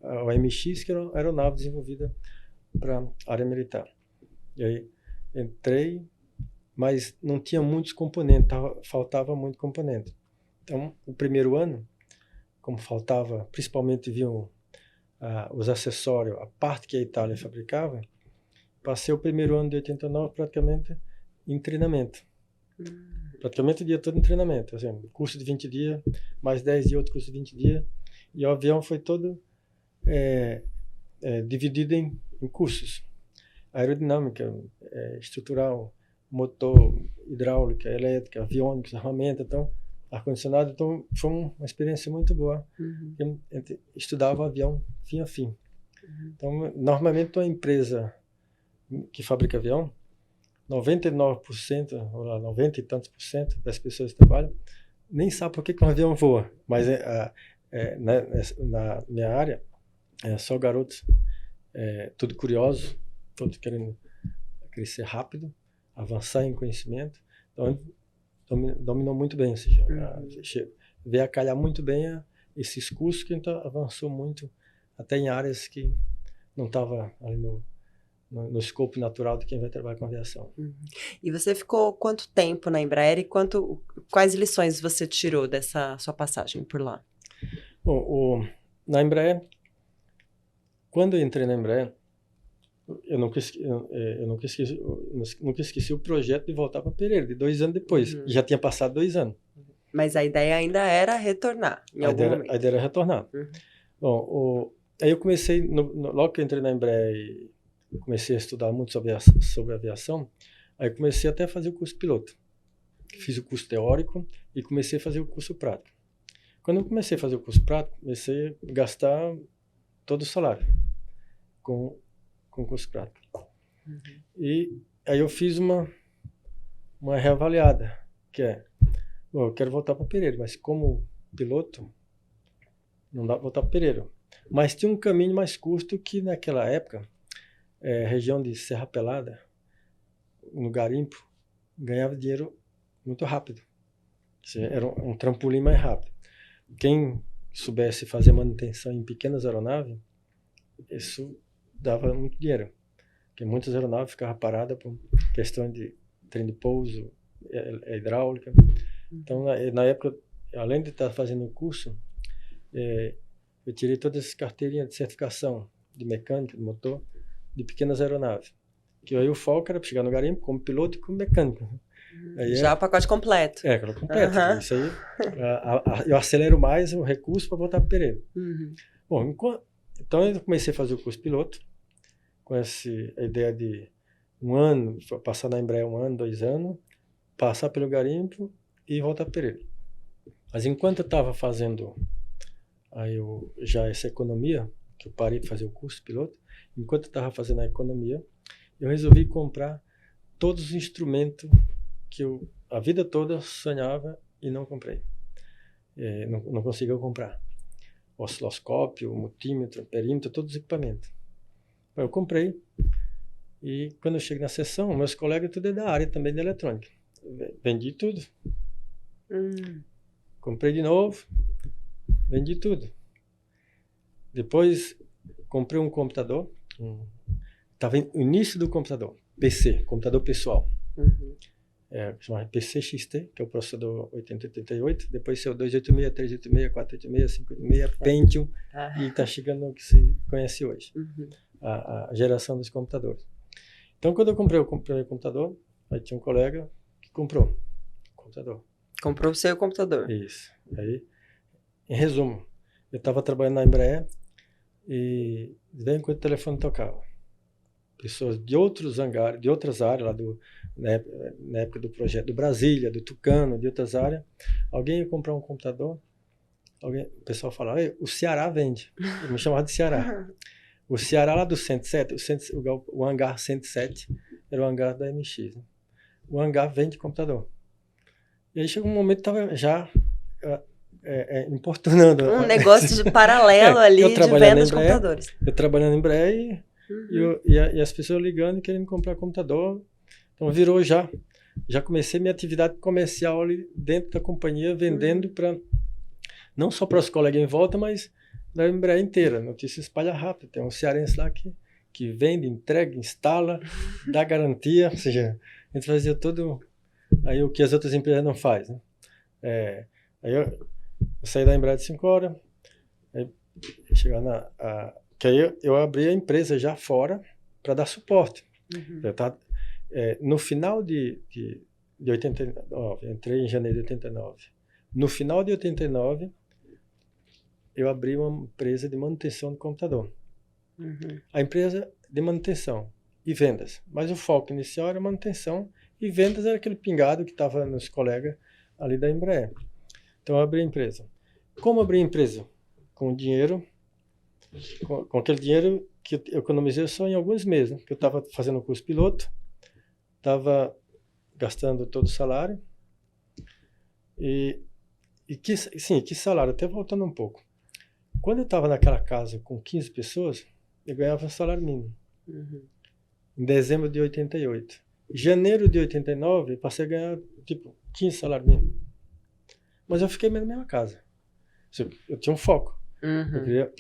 o AMX, que era uma aeronave desenvolvida para a área militar. E aí entrei, mas não tinha muitos componentes, faltava muito componente. Então, o primeiro ano, como faltava, principalmente vinham os acessórios, a parte que a Itália fabricava, passei o primeiro ano de 89 praticamente em treinamento. Praticamente o dia todo em treinamento. Assim, curso de 20 dias, mais 10 dias, outro curso de 20 dias. E o avião foi todo dividido em cursos. Aerodinâmica, estrutural, motor, hidráulica, elétrica, aviônica, armamento, então, ar-condicionado. Então, foi uma experiência muito boa. Eu estudava o avião fim a fim. Então, normalmente, uma empresa que fabrica avião, 99%, ou lá, 90 e tantos por cento das pessoas que trabalham, nem sabe por que um avião voa. Mas na minha área, só garotos, tudo curioso, todos querendo crescer rápido, avançar em conhecimento. Então, dominou muito bem, ou seja, veio a calhar muito bem esses cursos que então avançou muito, até em áreas que não estava ali no escopo natural de quem vai trabalhar com aviação. E você ficou quanto tempo na Embraer e quais lições você tirou dessa sua passagem por lá? Bom, na Embraer, quando eu entrei na Embraer, eu nunca esqueci o projeto de voltar para Pereira, de 2 anos depois. Já tinha passado 2 anos. Mas a ideia ainda era retornar em algum momento. A ideia era retornar. Bom, aí eu comecei, logo que eu entrei na Embraer e comecei a estudar muito sobre aviação, aí comecei até a fazer o curso piloto. Fiz o curso teórico e comecei a fazer o curso prático. Quando eu comecei a fazer o curso prático, comecei a gastar todo o salário com o curso prático. E aí eu fiz uma reavaliada, que eu quero voltar para Pereira, mas como piloto, não dá para voltar para Pereira. Mas tinha um caminho mais curto que naquela época, região de Serra Pelada, no garimpo, ganhava dinheiro muito rápido. Era um trampolim mais rápido. Quem soubesse fazer manutenção em pequenas aeronaves, isso dava muito dinheiro. Porque muitas aeronaves ficavam paradas por questão de trem de pouso, hidráulica. Então, na época, além de estar fazendo o curso, eu tirei todas as carteirinhas de certificação de mecânica, de motor, de pequenas aeronaves. Que aí o foco era chegar no garimpo como piloto e como mecânico. Aí já o pacote completo. Pacote completo. Isso aí, eu acelero mais o recurso para voltar para Pereira. Bom, então eu comecei a fazer o curso piloto, com a ideia de 1 ano, passar na Embraer 1 ano, 2 anos, passar pelo garimpo e voltar para Pereira. Mas enquanto eu estava fazendo já essa economia, que eu parei de fazer o curso piloto, enquanto eu estava fazendo a economia, eu resolvi comprar todos os instrumentos que eu a vida toda sonhava e não comprei. Não conseguiu comprar. Osciloscópio, multímetro, perímetro, todos os equipamentos. Eu comprei e quando eu chego na sessão, meus colegas tudo é da área também de eletrônica. Vendi tudo. Comprei de novo, vendi tudo. Depois comprei um computador, estava no início do computador, PC, computador pessoal. Chamava PCXT, que é o processador 8088, depois saiu 286, 386, 486, 586, Pentium, e está chegando ao que se conhece hoje, a geração dos computadores. Então, quando eu comprei o computador, aí tinha um colega que comprou o computador. Comprou o seu computador. Isso. Aí em resumo, eu estava trabalhando na Embraer e de vez em quando o telefone tocava. Pessoas de outros hangares, de outras áreas, lá na época do projeto do Brasília, do Tucano, de outras áreas. Alguém ia comprar um computador, o pessoal falava, o Ceará vende. Eu me chamava de Ceará. O Ceará lá do 107, o hangar 107, era o hangar da MX. Né? O hangar vende computador. E aí chegou um momento que estava já importunando. Um negócio de paralelo ali de venda de computadores. Eu trabalhando em Embraer e as pessoas ligando e querendo comprar computador. Então virou já comecei minha atividade comercial ali dentro da companhia, vendendo para não só para os colegas em volta, mas da Embraer inteira. Notícia espalha rápido. Tem um cearense lá que vende, entrega, instala, dá garantia. Ou seja, a gente fazia tudo aí o que as outras empresas não fazem. Né? Aí eu saí da Embraer de 5 horas, aí chegar que aí eu abri a empresa já fora para dar suporte. No final de 89, entrei em janeiro de 89. No final de 89, eu abri uma empresa de manutenção de computador. A empresa de manutenção e vendas. Mas o foco inicial era manutenção e vendas era aquele pingado que estava nos colegas ali da Embraer. Então eu abri a empresa. Como abri a empresa? Com dinheiro, com aquele dinheiro que eu economizei só em alguns meses, né? Porque eu estava fazendo o curso piloto, estava gastando todo o salário que salário, até voltando um pouco. Quando eu estava naquela casa com 15 pessoas, eu ganhava um salário mínimo. Em dezembro de 88. Em janeiro de 89, eu passei a ganhar, 15 salários mínimos. Mas eu fiquei na mesma casa. Eu tinha um foco. Eu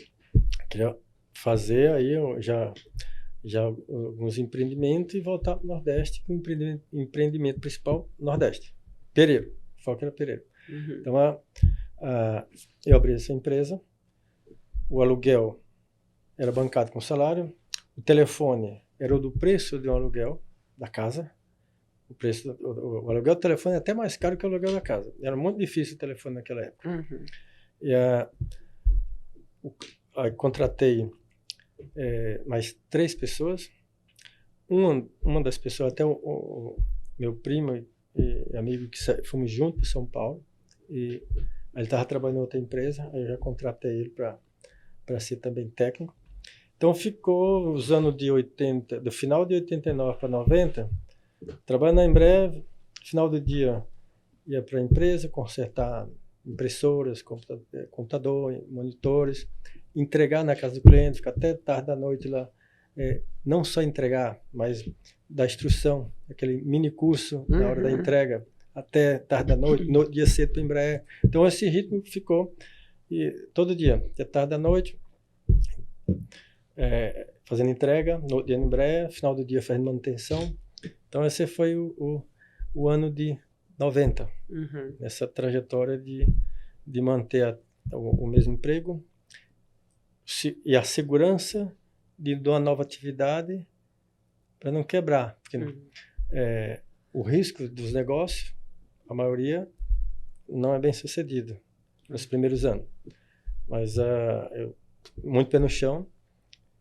queria fazer aí já alguns empreendimentos e voltar para o Nordeste com o empreendimento principal Nordeste. Pereiro. O foco era Pereiro. Então, eu abri essa empresa. O aluguel era bancado com salário. O telefone era o do preço de um aluguel da casa. O aluguel do telefone é até mais caro que o aluguel da casa. Era muito difícil o telefone naquela época. E aí contratei mais 3 pessoas. Uma das pessoas, até o meu primo e amigo, que fomos juntos para São Paulo. E ele estava trabalhando em outra empresa. Aí eu já contratei ele para ser também técnico. Então ficou os anos do final de 89 para 90, trabalhando na Embraer, final do dia ia para a empresa, consertar impressoras, computador, monitores, entregar na casa do cliente, ficar até tarde da noite lá, não só entregar, mas dar instrução, aquele mini curso na hora da entrega, até tarde da noite, no dia cedo para a Embraer. Então esse ritmo ficou e todo dia, até tarde da noite, fazendo entrega, no dia na Embraer, final do dia fazendo manutenção. Então esse foi o ano de 90, nessa trajetória de manter o mesmo emprego e a segurança de uma nova atividade para não quebrar. Porque o risco dos negócios, a maioria, não é bem sucedido nos primeiros anos. Mas eu, muito pé no chão,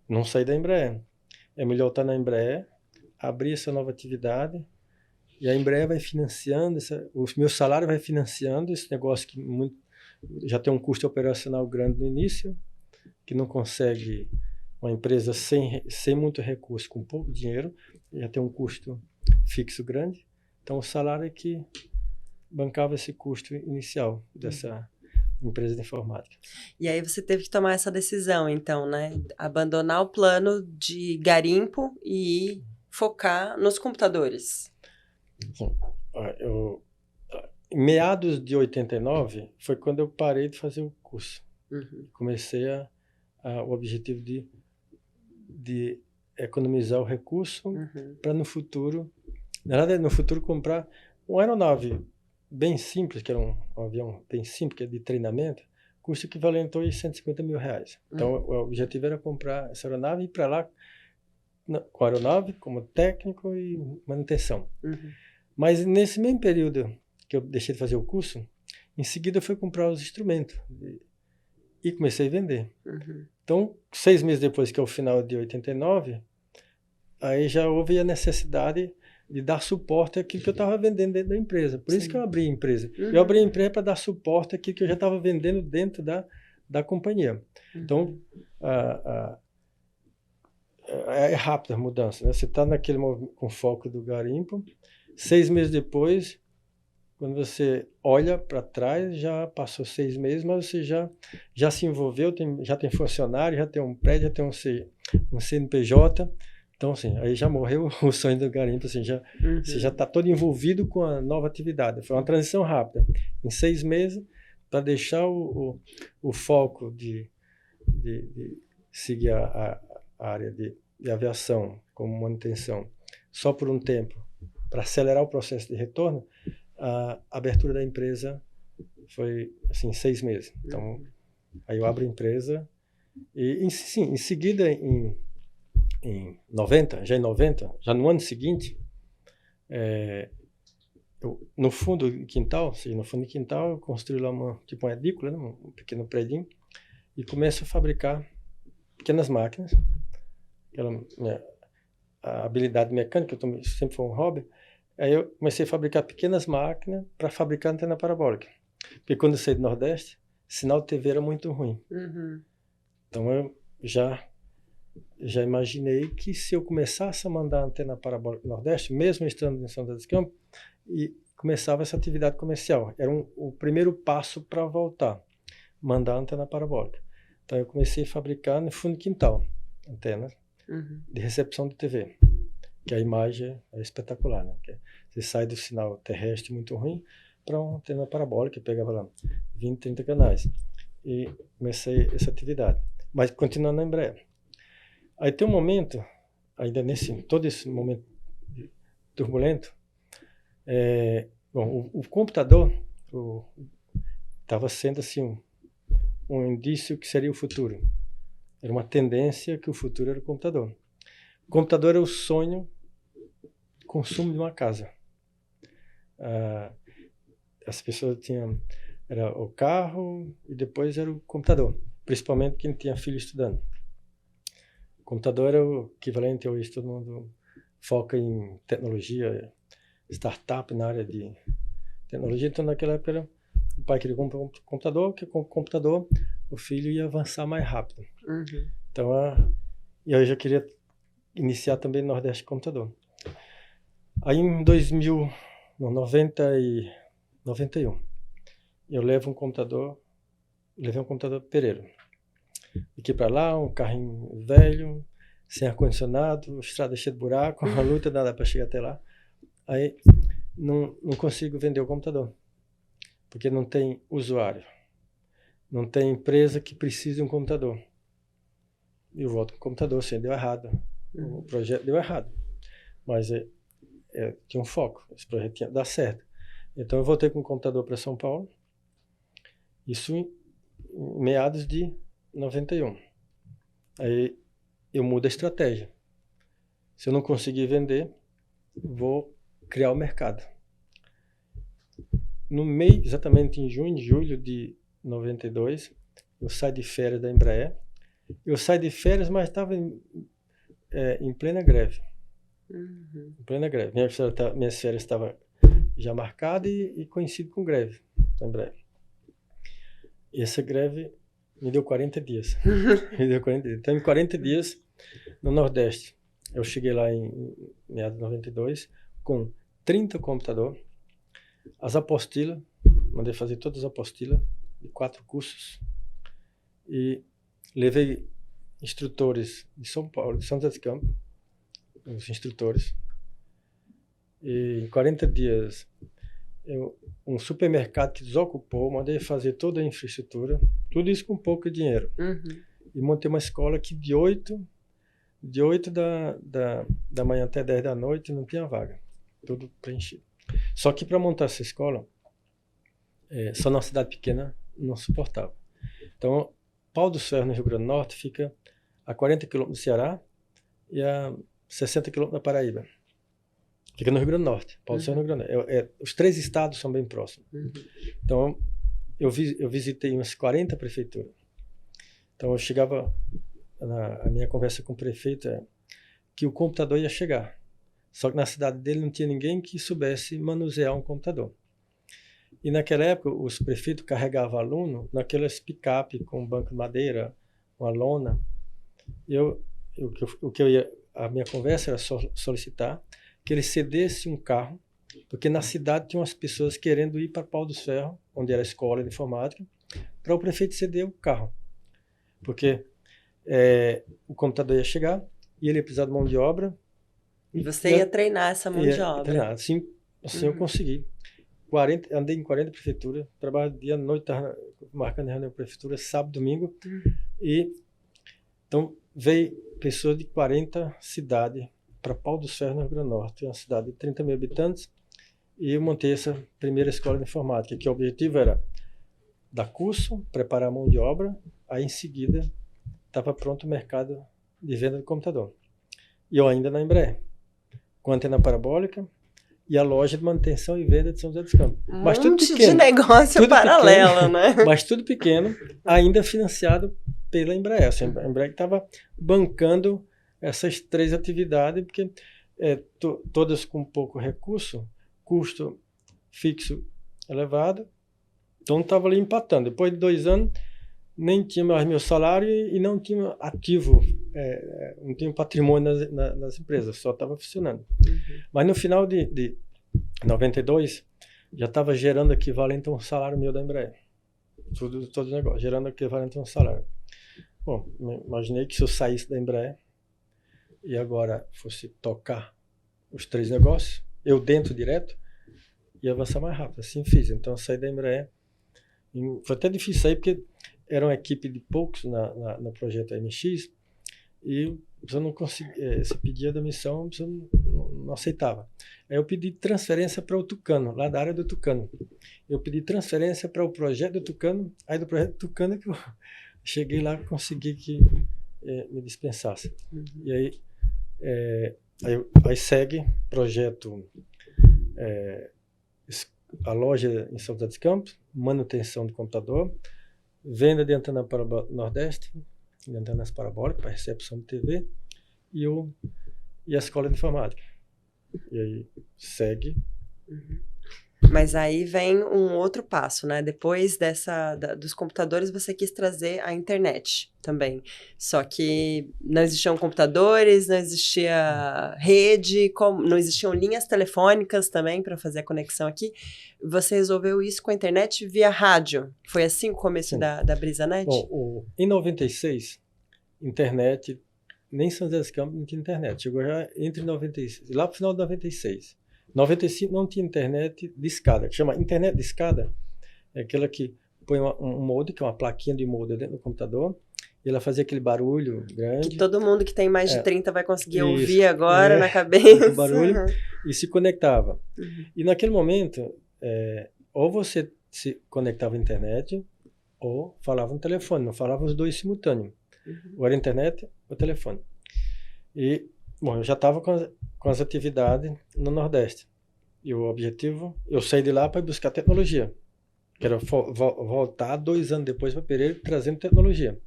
não saí da Embraer. É melhor estar na Embraer, abrir essa nova atividade, e a Embraer vai financiando, o meu salário vai financiando esse negócio que já tem um custo operacional grande no início, que não consegue uma empresa sem muito recurso, com pouco dinheiro, já tem um custo fixo grande. Então o salário é que bancava esse custo inicial dessa empresa de informática. E aí você teve que tomar essa decisão, então, né? Abandonar o plano de garimpo e focar nos computadores. Sim. Em meados de 89 foi quando eu parei de fazer o curso. Comecei o objetivo de economizar o recurso para no futuro, na verdade, no futuro comprar uma aeronave bem simples, que era um avião bem simples, que é de treinamento, custo equivalente a R$150 mil. Então, o objetivo era comprar essa aeronave e ir para lá com a aeronave, como técnico e manutenção. Mas nesse mesmo período que eu deixei de fazer o curso, em seguida eu fui comprar os instrumentos e comecei a vender. Uhum. Então, 6 meses depois, que é o final de 89, aí já houve a necessidade de dar suporte àquilo que eu estava vendendo dentro da empresa. Por isso Sim. que eu abri a empresa. Uhum. Eu abri a empresa para dar suporte àquilo que eu já estava vendendo dentro da companhia. Então, é rápida a mudança, né? Você está naquele com foco do garimpo. 6 meses depois, quando você olha para trás, já passou 6 meses, mas você já se envolveu, já tem funcionário, já tem um prédio, já tem um CNPJ. Então, assim, aí já morreu o sonho do garimpo, assim, você já está todo envolvido com a nova atividade. Foi uma transição rápida. Em 6 meses, para deixar o foco de seguir a área de aviação como manutenção só por um tempo, para acelerar o processo de retorno, a abertura da empresa foi, assim, 6 meses. Então, aí eu abro a empresa e, sim, em seguida, em 90, já no ano seguinte, no fundo do quintal, eu construí lá uma edícula, né, um pequeno predinho, e começo a fabricar pequenas máquinas. A habilidade mecânica, sempre foi um hobby. Aí eu comecei a fabricar pequenas máquinas para fabricar antena parabólica. Porque quando eu saí do Nordeste, sinal de TV era muito ruim. Então eu já imaginei que se eu começasse a mandar antena parabólica no Nordeste, mesmo estando em São José dos Campos, e começava essa atividade comercial. Era o primeiro passo para voltar, mandar antena parabólica. Então eu comecei a fabricar no fundo do quintal antenas de recepção de TV, que a imagem é espetacular, né? Você sai do sinal terrestre muito ruim para uma antena parabólica, pegava lá 20, 30 canais. E comecei essa atividade. Mas continuando na Embraer. Aí tem um momento, ainda todo esse momento turbulento, o computador estava sendo assim um indício que seria o futuro. Era uma tendência que o futuro era o computador. O computador era o sonho de consumo de uma casa. As pessoas era o carro e depois era o computador, principalmente quem tinha filho estudando. O computador era o equivalente hoje, todo mundo foca em tecnologia, startup na área de tecnologia. Então, naquela época, o pai queria comprar um computador, que com o computador o filho ia avançar mais rápido. Então, e eu já queria iniciar também no Nordeste Computador. Aí em 91, eu levei um computador Pereira. Aqui para lá, um carrinho velho, sem ar-condicionado, estrada cheia de buraco, uma luta nada para chegar até lá. Aí não consigo vender o computador, porque não tem usuário, não tem empresa que precise de um computador. E eu volto com o computador, assim, deu errado. O projeto deu errado, mas tinha um foco, esse projeto tinha que dar certo. Então eu voltei com o computador para São Paulo, isso em meados de 91. Aí eu mudo a estratégia. Se eu não conseguir vender, vou criar o mercado. No meio, exatamente em julho de 92, eu saio de férias da Embraer. Eu saí de férias, mas estava em plena greve. Em plena greve. Minhas férias estavam já marcadas e coincido com greve da Embraer. E essa greve me deu 40 dias. Então, em 40 dias, no Nordeste, eu cheguei lá em meados de 92, com 30 computadores, as apostilas, mandei fazer todas as apostilas, de 4 cursos, e levei instrutores de São Paulo, de São José dos Campos, os instrutores, e em 40 dias, um supermercado que desocupou, mandei fazer toda a infraestrutura, tudo isso com pouco dinheiro. E montei uma escola que de 8 da manhã até 10 da noite não tinha vaga, tudo preenchido. Só que para montar essa escola, só numa cidade pequena não suportava. Então, Pau dos Ferros, no Rio Grande do Norte, fica a 40 quilômetros do Ceará e a 60 quilômetros da Paraíba. Fica no Rio Grande do Norte. Pau dos Ferros no Rio Grande do Norte. Os 3 estados são bem próximos. Então, eu visitei umas 40 prefeituras. Então eu chegava, a minha conversa com o prefeito que o computador ia chegar. Só que na cidade dele não tinha ninguém que soubesse manusear um computador. E naquela época, os prefeitos carregavam aluno naquelas picape com banco de madeira, uma lona. A minha conversa era solicitar que ele cedesse um carro, porque na cidade tinha umas pessoas querendo ir para Pau dos Ferros, onde era a escola de informática, para o prefeito ceder o carro. Porque o computador ia chegar e ele ia precisar de mão de obra. E você ia treinar essa mão de obra. Treinar. Assim eu consegui. Andei em 40 prefeituras, trabalho dia, noite, estava marcando reunião com a prefeitura, sábado, domingo. Então, veio pessoas de 40 cidades para Pau dos Ferros, no Rio Grande do Norte, uma cidade de 30 mil habitantes, e eu montei essa primeira escola de informática, que o objetivo era dar curso, preparar a mão de obra, aí em seguida estava pronto o mercado de venda de computador. E eu ainda na Embraer, com antena parabólica, e a loja de manutenção e venda de São José dos Campos. Mas tudo pequeno, de negócio paralelo, pequeno, né? Mas tudo pequeno, ainda financiado pela Embraer. Assim, a Embraer estava bancando essas 3 atividades, porque todas com pouco recurso, custo fixo elevado, então estava ali empatando. Depois de 2 anos, nem tinha mais meu salário e não tinha ativo, não tinha patrimônio nas empresas, só estava funcionando. Mas no final de 92, já estava gerando equivalente a um salário meu da Embraer. Todo o negócio, gerando equivalente a um salário. Bom, imaginei que se eu saísse da Embraer e agora fosse tocar os 3 negócios, eu dentro direto, ia avançar mais rápido. Assim fiz. Então eu saí da Embraer. Foi até difícil sair porque era uma equipe de poucos no projeto MX e você não conseguia, você pedia demissão, você não aceitava. Aí eu pedi transferência para o Tucano, lá da área do Tucano. Eu pedi transferência para o projeto do Tucano, aí do projeto do Tucano que eu cheguei lá e consegui que me dispensasse. E aí segue projeto, a loja em São José dos Campos, manutenção do computador, venda de antena para o Nordeste, de antenas parabólicas para recepção de TV, e a escola de informática. E aí segue. Mas aí vem um outro passo, né? Depois dos computadores, você quis trazer a internet também. Só que não existiam computadores, não existia rede, não existiam linhas telefônicas também para fazer a conexão aqui. Você resolveu isso com a internet via rádio. Foi assim o começo da BrisaNet? Bom, em 96, internet, nem São José dos Campos não tinha internet. Chegou já entre 96, lá para o final de 96. 95 não tinha internet de escada, que chama internet de escada, é aquela que põe um modem, que é uma plaquinha de modem dentro do computador, e ela fazia aquele barulho grande. Que todo mundo que tem mais de 30 vai conseguir ouvir agora na cabeça. O barulho, e se conectava. E naquele momento, ou você se conectava à internet, ou falava no telefone, não falava os dois simultâneos. Ou era a internet ou telefone. E, bom, eu já estava com as atividades no Nordeste. E o objetivo, eu saí de lá para buscar tecnologia. Que era voltar 2 anos depois para Pereira trazendo tecnologia.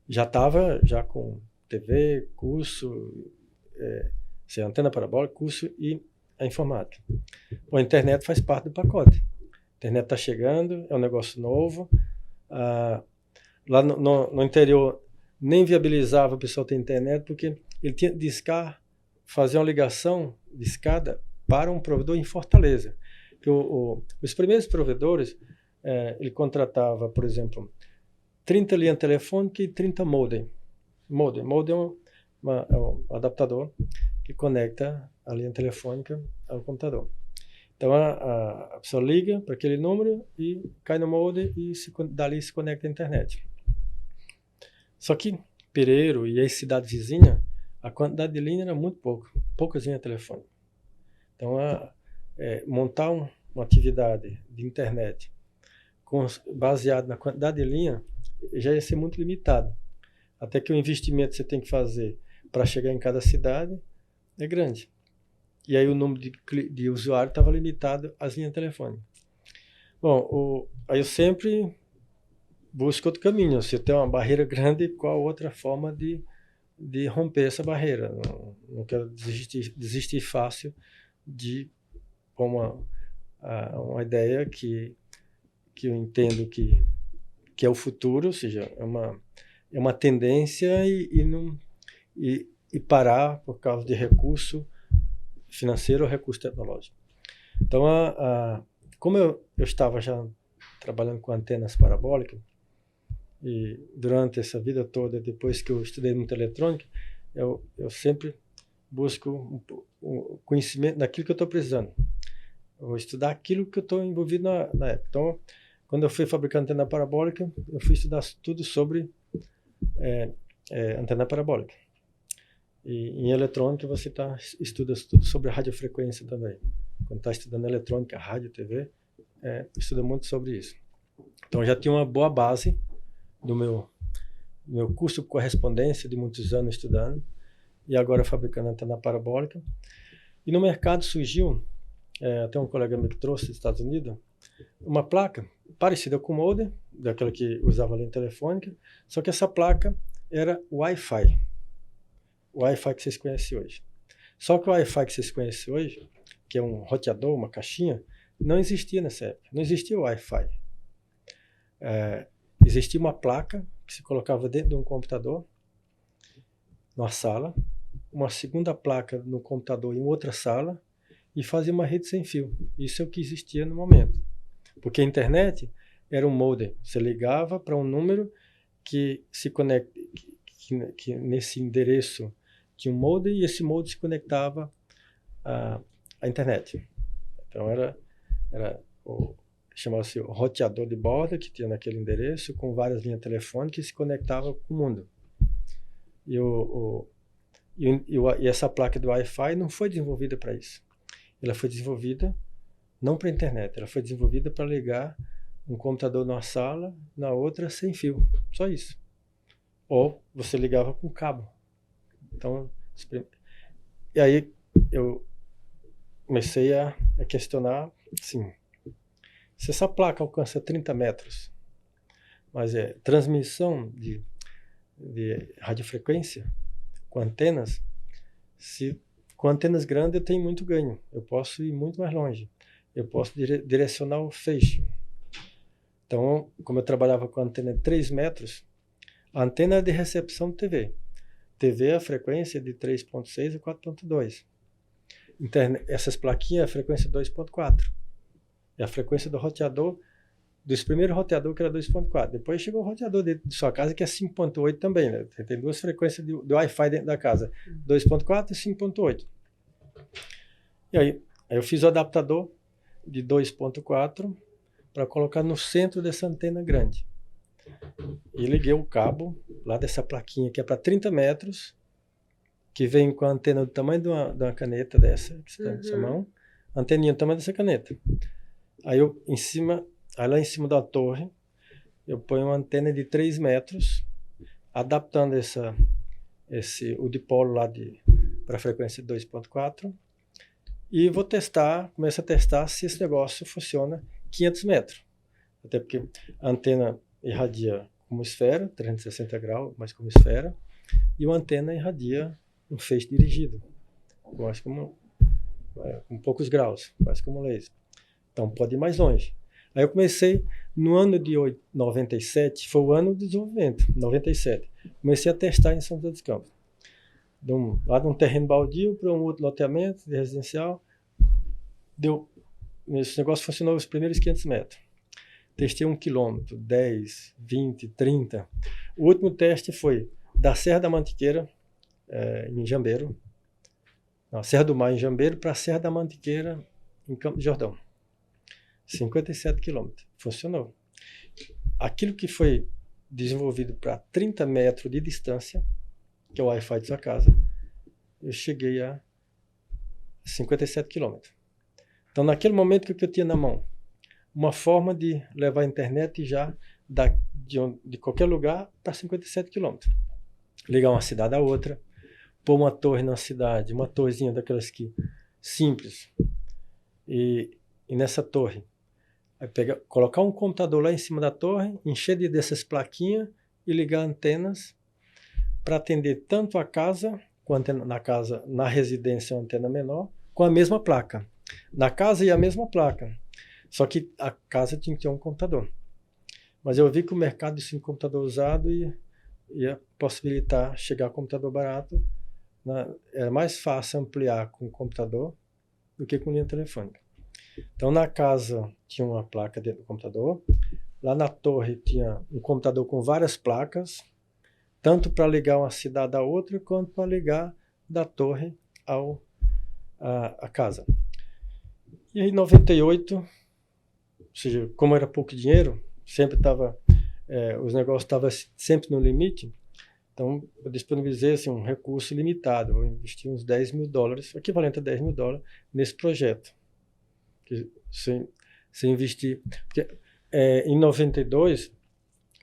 Já estava com TV, curso, antena parabólica, curso e a informática. Bom, a internet faz parte do pacote. A internet está chegando, é um negócio novo. Lá no interior nem viabilizava o pessoal ter internet, porque ele tinha que discar, fazer uma ligação de escada para um provedor em Fortaleza. Os primeiros provedores, ele contratava, por exemplo, 30 linhas telefônicas e 30 modem. Modem é um adaptador que conecta a linha telefônica ao computador. Então a pessoa liga para aquele número e cai no modem e dali se conecta à internet. Só que Pereiro e as cidades vizinhas, a quantidade de linha era muito poucas linhas telefônicas. Então, montar uma atividade de internet baseado na quantidade de linha já ia ser muito limitado. Até que o investimento que você tem que fazer para chegar em cada cidade é grande. E aí o número de usuários estava limitado às linhas telefônicas. Bom, aí eu sempre busco outro caminho. Se tem uma barreira grande, qual outra forma de romper essa barreira? Não quero desistir fácil de uma ideia que eu entendo que é o futuro, ou seja, é uma tendência e parar por causa de recurso financeiro ou recurso tecnológico. Então, como eu estava já trabalhando com antenas parabólicas, e durante essa vida toda, depois que eu estudei muita eletrônica, eu sempre busco um conhecimento daquilo que eu estou precisando. Eu vou estudar aquilo que eu estou envolvido na época. Então, quando eu fui fabricar antena parabólica, eu fui estudar tudo sobre antena parabólica. E em eletrônica você estuda tudo sobre radiofrequência também. Quando está estudando eletrônica, rádio, TV, estuda muito sobre isso. Então, eu já tinha uma boa base do meu curso de correspondência de muitos anos estudando, e agora fabricando antena parabólica. E no mercado surgiu, até um colega meu que trouxe dos Estados Unidos, uma placa parecida com o modem, daquela que usava linha telefônica, só que essa placa era Wi-Fi. O Wi-Fi que vocês conhecem hoje. Só que o Wi-Fi que vocês conhecem hoje, que é um roteador, uma caixinha, não existia nessa época. Não existia o Wi-Fi. Existia uma placa que se colocava dentro de um computador, numa sala, uma segunda placa no computador em outra sala, e fazia uma rede sem fio. Isso é o que existia no momento. Porque a internet era um modem. Você ligava para um número que se conecta, que nesse endereço tinha um modem, e esse modem se conectava à internet. Então chamava-se o roteador de borda, que tinha naquele endereço, com várias linhas telefônicas, e se conectava com o mundo. E essa placa do Wi-Fi não foi desenvolvida para isso. Ela foi desenvolvida não para a internet, ela foi desenvolvida para ligar um computador numa sala, na outra sem fio, só isso. Ou você ligava com cabo. Então, e aí eu comecei a questionar, assim, se essa placa alcança 30 metros, mas transmissão de radiofrequência com antenas, com antenas grandes eu tenho muito ganho, eu posso ir muito mais longe, eu posso direcionar o feixe. Então, como eu trabalhava com antena de 3 metros, a antena é de recepção de TV. TV é a frequência de 3.6 e 4.2. Essas plaquinhas, a frequência 2.4. É a frequência do roteador, dos primeiros roteadores que era 2.4. Depois chegou o roteador de sua casa, que é 5.8 também, né? Tem duas frequências do Wi-Fi dentro da casa, 2.4 e 5.8. E aí eu fiz o adaptador de 2.4 para colocar no centro dessa antena grande. E liguei o cabo lá dessa plaquinha, que é para 30 metros, que vem com a antena do tamanho de uma caneta dessa, que você tem na sua mão, anteninha do tamanho dessa caneta. Aí lá em cima da torre, eu ponho uma antena de 3 metros, adaptando o dipolo lá para a frequência de 2.4, e começo a testar se esse negócio funciona 500 metros. Até porque a antena irradia como esfera, 360 graus, mas como esfera, e uma antena irradia um feixe dirigido, com poucos graus, quase como laser. Então pode ir mais longe. Aí eu comecei, no ano de 97, foi o ano do desenvolvimento, 97. Comecei a testar em São José dos Campos. Lá de um terreno baldio para um outro loteamento de residencial. Esse negócio funcionou os primeiros 500 metros. Testei 1 quilômetro, 10, 20, 30. O último teste foi da Serra da Mantiqueira, em Jambeiro, Serra do Mar, em Jambeiro, para a Serra da Mantiqueira, em Campo de Jordão. 57 quilômetros. Funcionou. Aquilo que foi desenvolvido para 30 metros de distância, que é o Wi-Fi de sua casa, eu cheguei a 57 quilômetros. Então, naquele momento que eu tinha na mão, uma forma de levar a internet já de qualquer lugar para 57 quilômetros. Ligar uma cidade a outra, pôr uma torre na cidade, uma torrezinha daquelas que simples. E nessa torre, Aí colocar um computador lá em cima da torre, encher dessas plaquinhas e ligar antenas para atender tanto a casa, com a antena, na residência, uma antena menor, com a mesma placa. Na casa ia a mesma placa, só que a casa tinha que ter um computador. Mas eu vi que o mercado de computador usado ia possibilitar chegar a computador barato. Era mais fácil ampliar com computador do que com linha telefônica. Então, na casa tinha uma placa dentro do computador. Lá na torre tinha um computador com várias placas, tanto para ligar uma cidade à outra, quanto para ligar da torre à casa. E aí, em 98, ou seja, como era pouco dinheiro, sempre estava, os negócios estavam sempre no limite, então eu disponibilizei assim, um recurso limitado. Eu investi uns $10.000, equivalente a $10.000, nesse projeto. Sem investir. Porque, em 92,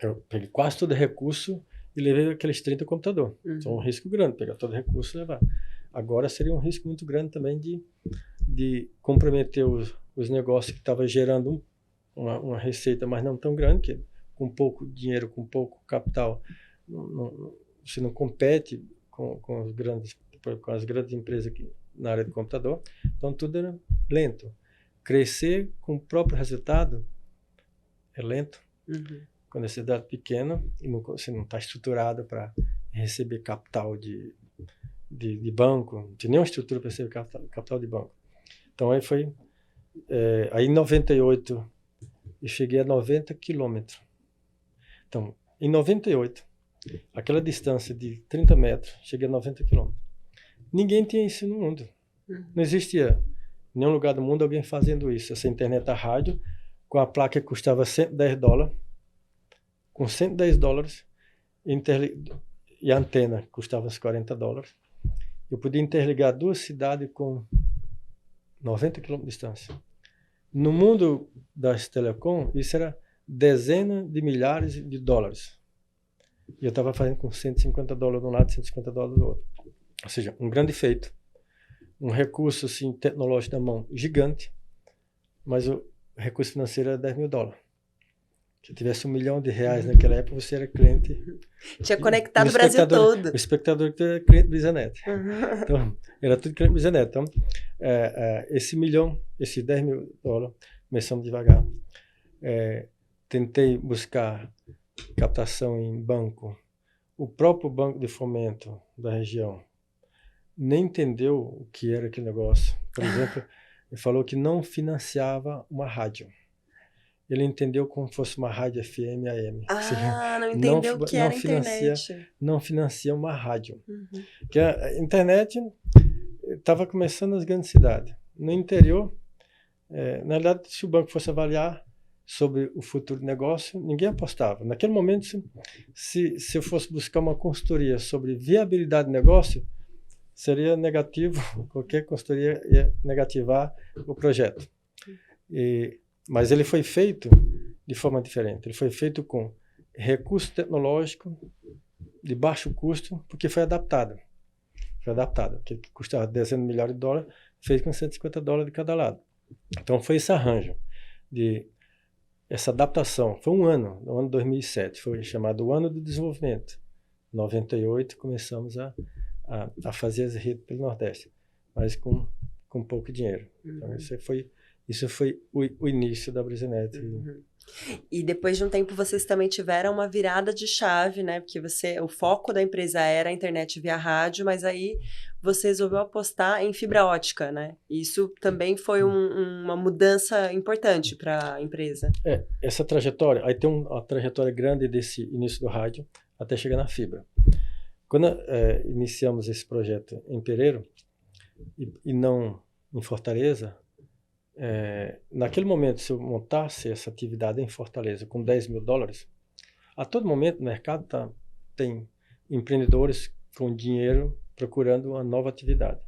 eu peguei quase todo o recurso e levei aqueles 30 computadores. Então, um risco grande, pegar todo o recurso e levar. Agora seria um risco muito grande também de comprometer os negócios que estavam gerando uma receita, mas não tão grande, que com pouco dinheiro, com pouco capital, você não compete com as grandes empresas na área de computador. Então, tudo era lento. Crescer com o próprio resultado é lento. Quando a cidade é pequena e você não está estruturado para receber capital de banco, não tinha nenhuma estrutura para receber capital de banco. Então, aí foi... aí em 98, eu cheguei a 90 quilômetros. Então, em 98, aquela distância de 30 metros, cheguei a 90 quilômetros. Ninguém tinha isso no mundo. Não existia em nenhum lugar do mundo alguém fazendo isso. Essa internet a rádio, com a placa que custava $110, com $110, e a antena que custava uns $40, eu podia interligar duas cidades com 90 km de distância. No mundo das telecom, isso era dezenas de milhares de dólares. E eu estava fazendo com $150 de um lado, $150 do outro. Ou seja, um grande feito. Um recurso assim, tecnológico na mão gigante, mas o recurso financeiro era $10.000. Se tivesse R$1 milhão naquela época, você era cliente. Tinha conectado o Brasil todo. O espectador que era cliente BrisaNet. Então, era tudo cliente BrisaNet. Então, esse milhão, esses $10.000, começamos devagar. Tentei buscar captação em banco. O próprio Banco de Fomento da região nem entendeu o que era aquele negócio. Por exemplo, ele falou que não financiava uma rádio. Ele entendeu como fosse uma rádio FM AM. Não entendeu o que era internet. Não financia uma rádio. Porque a internet estava começando nas grandes cidades. No interior, na verdade, se o banco fosse avaliar sobre o futuro do negócio, ninguém apostava. Naquele momento, se eu fosse buscar uma consultoria sobre viabilidade do negócio, seria negativo, qualquer consultoria ia negativar o projeto. Mas ele foi feito de forma diferente. Ele foi feito com recurso tecnológico de baixo custo, porque foi adaptado. Que custava dezenas de milhares de dólares, fez com $150 de cada lado. Então foi esse arranjo, essa adaptação. Foi um ano, no ano de 2007, foi chamado o Ano do Desenvolvimento. Em 98 começamos a fazer as redes pelo Nordeste, mas com pouco dinheiro. Então isso foi o início da BrisaNet. E depois de um tempo vocês também tiveram uma virada de chave, né? Porque o foco da empresa era a internet via rádio, mas aí você resolveu apostar em fibra ótica, né? Isso também foi uma mudança importante para a empresa. Essa trajetória, aí tem uma trajetória grande desse início do rádio até chegar na fibra. Quando iniciamos esse projeto em Pereiro e não em Fortaleza, naquele momento, se eu montasse essa atividade em Fortaleza com $10.000, a todo momento no mercado tem empreendedores com dinheiro procurando uma nova atividade.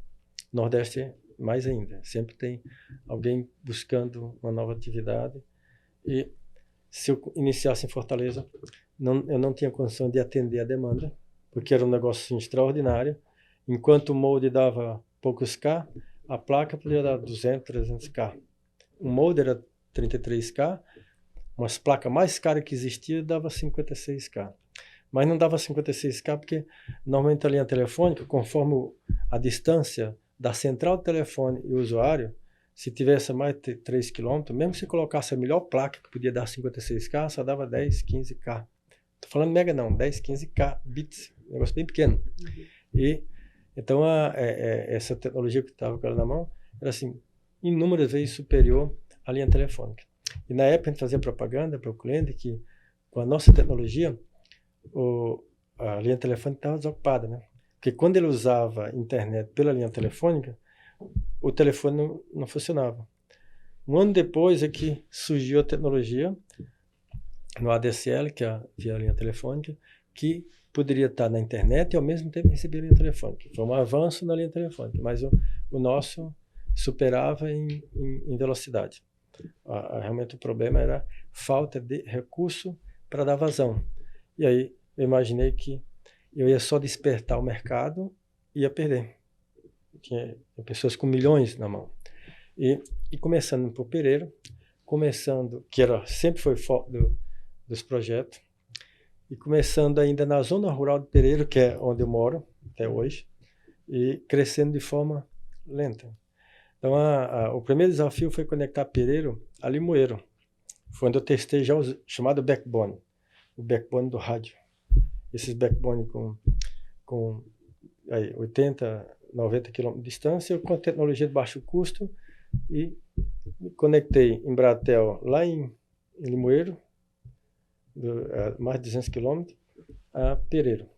Nordeste mais ainda, sempre tem alguém buscando uma nova atividade. E se eu iniciasse em Fortaleza, eu não tinha condição de atender a demanda, porque era um negócio assim, extraordinário. Enquanto o molde dava poucos K, a placa poderia dar 200, 300 K. O molde era 33K, umas placas mais caras que existia dava 56K. Mas não dava 56K porque normalmente a linha telefônica, conforme a distância da central do telefone e o usuário, se tivesse mais de 3 km, mesmo se colocasse a melhor placa que podia dar 56K, só dava 10, 15K. Tô falando mega não, 10, 15K bits, negócio bem pequeno. E então essa tecnologia que estava com ela na mão era assim, inúmeras vezes superior à linha telefônica. E na época a gente fazia propaganda para o cliente que com a nossa tecnologia a linha telefônica estava desocupada, né? Porque quando ele usava internet pela linha telefônica, o telefone não funcionava. Um ano depois é que surgiu a tecnologia no ADSL, que é via linha telefônica, que poderia estar na internet e ao mesmo tempo receber a linha telefônica. Foi um avanço na linha telefônica, mas o nosso superava em velocidade. Realmente o problema era falta de recurso para dar vazão. E aí eu imaginei que eu ia só despertar o mercado e ia perder. Tinha pessoas com milhões na mão. E começando por Pereira, que sempre foi foco dos projetos, e começando ainda na zona rural de Pereira, que é onde eu moro até hoje, e crescendo de forma lenta. Então, o primeiro desafio foi conectar Pereira a Limoeiro. Foi onde eu testei já o chamado backbone, o backbone do rádio. Esses backbone com 80, 90 km de distância, com tecnologia de baixo custo, e me conectei em Bratel, lá em Limoeiro, mais de 200 km, a Pereira.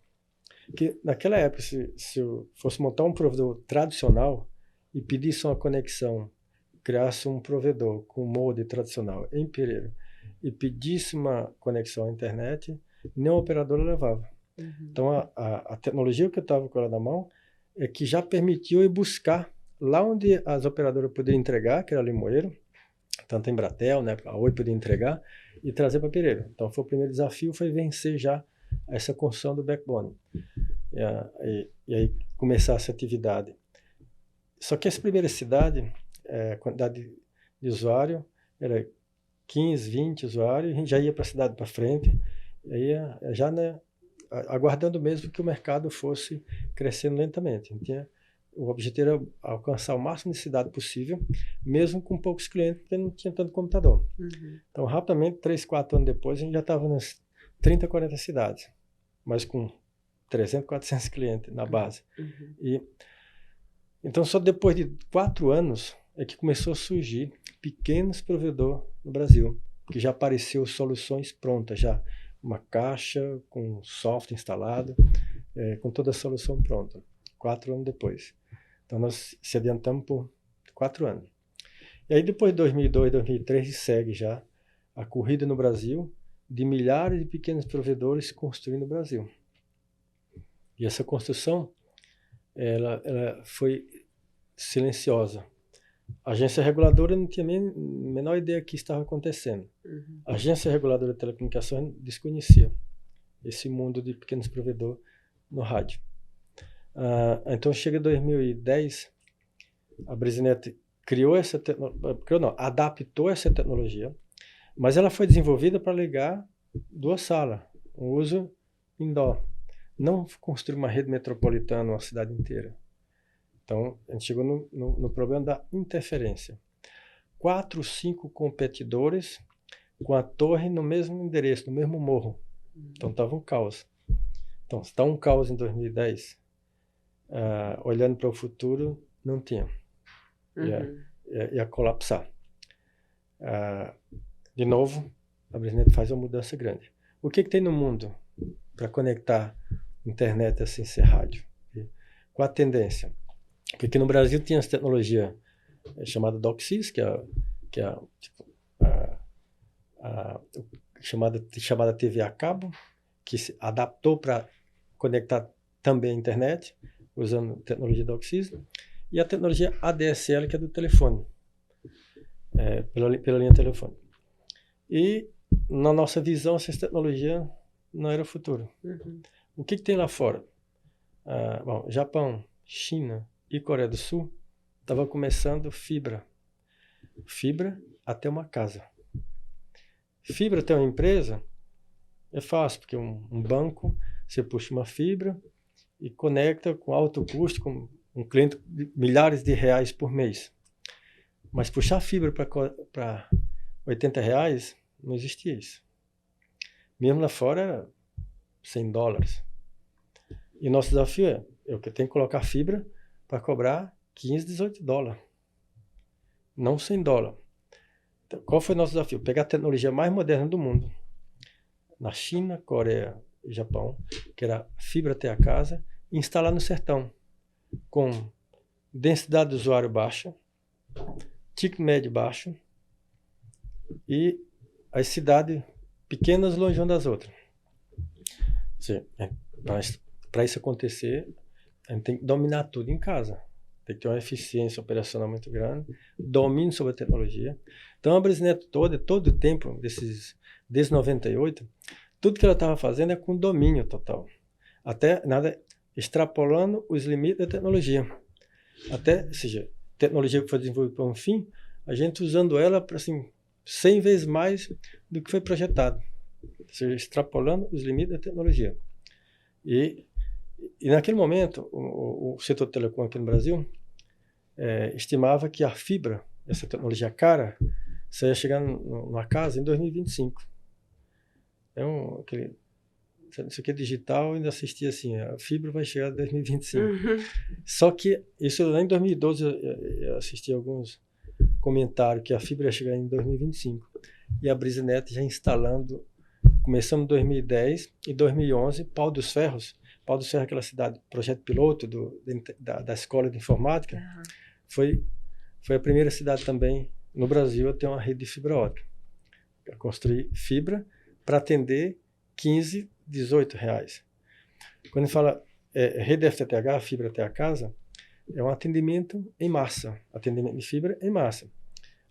Que naquela época, se eu fosse montar um provedor tradicional e pedisse uma conexão, criasse um provedor com modem tradicional em Pereira e pedisse uma conexão à internet, nenhuma operadora levava. Então a tecnologia que eu estava com ela na mão é que já permitiu ir buscar lá onde as operadoras poderiam entregar, que era Limoeiro, tanto em Bratel, né, a Oi podia entregar, e trazer para Pereira. Então foi o primeiro desafio, foi vencer já essa construção do backbone. E aí começar essa atividade. Só que essa primeira cidade, a quantidade de usuário era 15, 20 usuários, a gente já ia para a cidade para frente, e aí já, né, aguardando mesmo que o mercado fosse crescendo lentamente. O objetivo era alcançar o máximo de cidade possível, mesmo com poucos clientes, porque não tinha tanto computador. Então, rapidamente, 3, 4 anos depois, a gente já estava nas 30, 40 cidades, mas com 300, 400 clientes na base. Então, só depois de 4 anos é que começou a surgir pequenos provedores no Brasil, que já apareceu soluções prontas, já uma caixa com software instalado, com toda a solução pronta, 4 anos depois. Então nós se adiantamos por 4 anos. E aí depois de 2002, 2003, segue já a corrida no Brasil de milhares de pequenos provedores construindo o Brasil. E essa construção, ela foi silenciosa. A agência reguladora não tinha a menor ideia que isso estava acontecendo. A agência reguladora de telecomunicações desconhecia esse mundo de pequenos provedores no rádio. Então chega 2010, a Brisinet adaptou essa tecnologia, mas ela foi desenvolvida para ligar 2 salas, um uso indoor, não construir uma rede metropolitana numa cidade inteira. Então, a gente chegou no problema da interferência. 4, 5 competidores com a torre no mesmo endereço, no mesmo morro. Então, estava um caos. Então, se está um caos em 2010, olhando para o futuro, não tinha. Ia colapsar. De novo, a Brisinet faz uma mudança grande. O que tem no mundo para conectar internet assim sem rádio? Qual a tendência? Porque aqui no Brasil tinha essa tecnologia chamada DOCSIS, que é tipo, chamada TV a cabo, que se adaptou para conectar também a internet, usando tecnologia DOCSIS, e a tecnologia ADSL, que é do telefone, pela linha telefônica. E, na nossa visão, essa tecnologia não era o futuro. O que tem lá fora? Bom, Japão, China e Coreia do Sul estavam começando fibra até uma casa. Fibra até uma empresa é fácil, porque um banco, você puxa uma fibra e conecta com alto custo, com um cliente de milhares de reais por mês. Mas puxar fibra para R$ 80, não existia isso. Mesmo lá fora era $100. E nosso desafio é, eu tenho que colocar fibra para cobrar $15, $18. Não $100. Então, qual foi o nosso desafio? Pegar a tecnologia mais moderna do mundo, na China, Coreia e Japão, que era fibra até a casa, e instalar no sertão, com densidade de usuário baixa, ticket médio baixo, e as cidades pequenas longe uma das outras. Para isso acontecer, a gente tem que dominar tudo em casa. Tem que ter uma eficiência operacional muito grande, domínio sobre a tecnologia. Então a Brisnet todo o tempo, desde 98, tudo que ela estava fazendo é com domínio total. Até nada extrapolando os limites da tecnologia. Até, ou seja, tecnologia que foi desenvolvida para um fim, a gente usando ela para assim, 100 vezes mais do que foi projetado. Ou seja, extrapolando os limites da tecnologia. E naquele momento, o setor de telecom aqui no Brasil estimava que a fibra, essa tecnologia cara, só ia chegar numa casa em 2025. Isso aqui é digital, ainda assistia assim, a fibra vai chegar em 2025. Só que, isso lá em 2012, eu assisti alguns comentários que a fibra ia chegar em 2025. E a Brisnet já instalando, começamos em 2010 e 2011, Pau dos Ferros é aquela cidade, projeto piloto da Escola de Informática, foi a primeira cidade também no Brasil a ter uma rede de fibra ótica. A construir fibra para atender R$15, R$18. Quando a gente fala rede FTTH, fibra até a casa, é um atendimento em massa, atendimento de fibra em massa.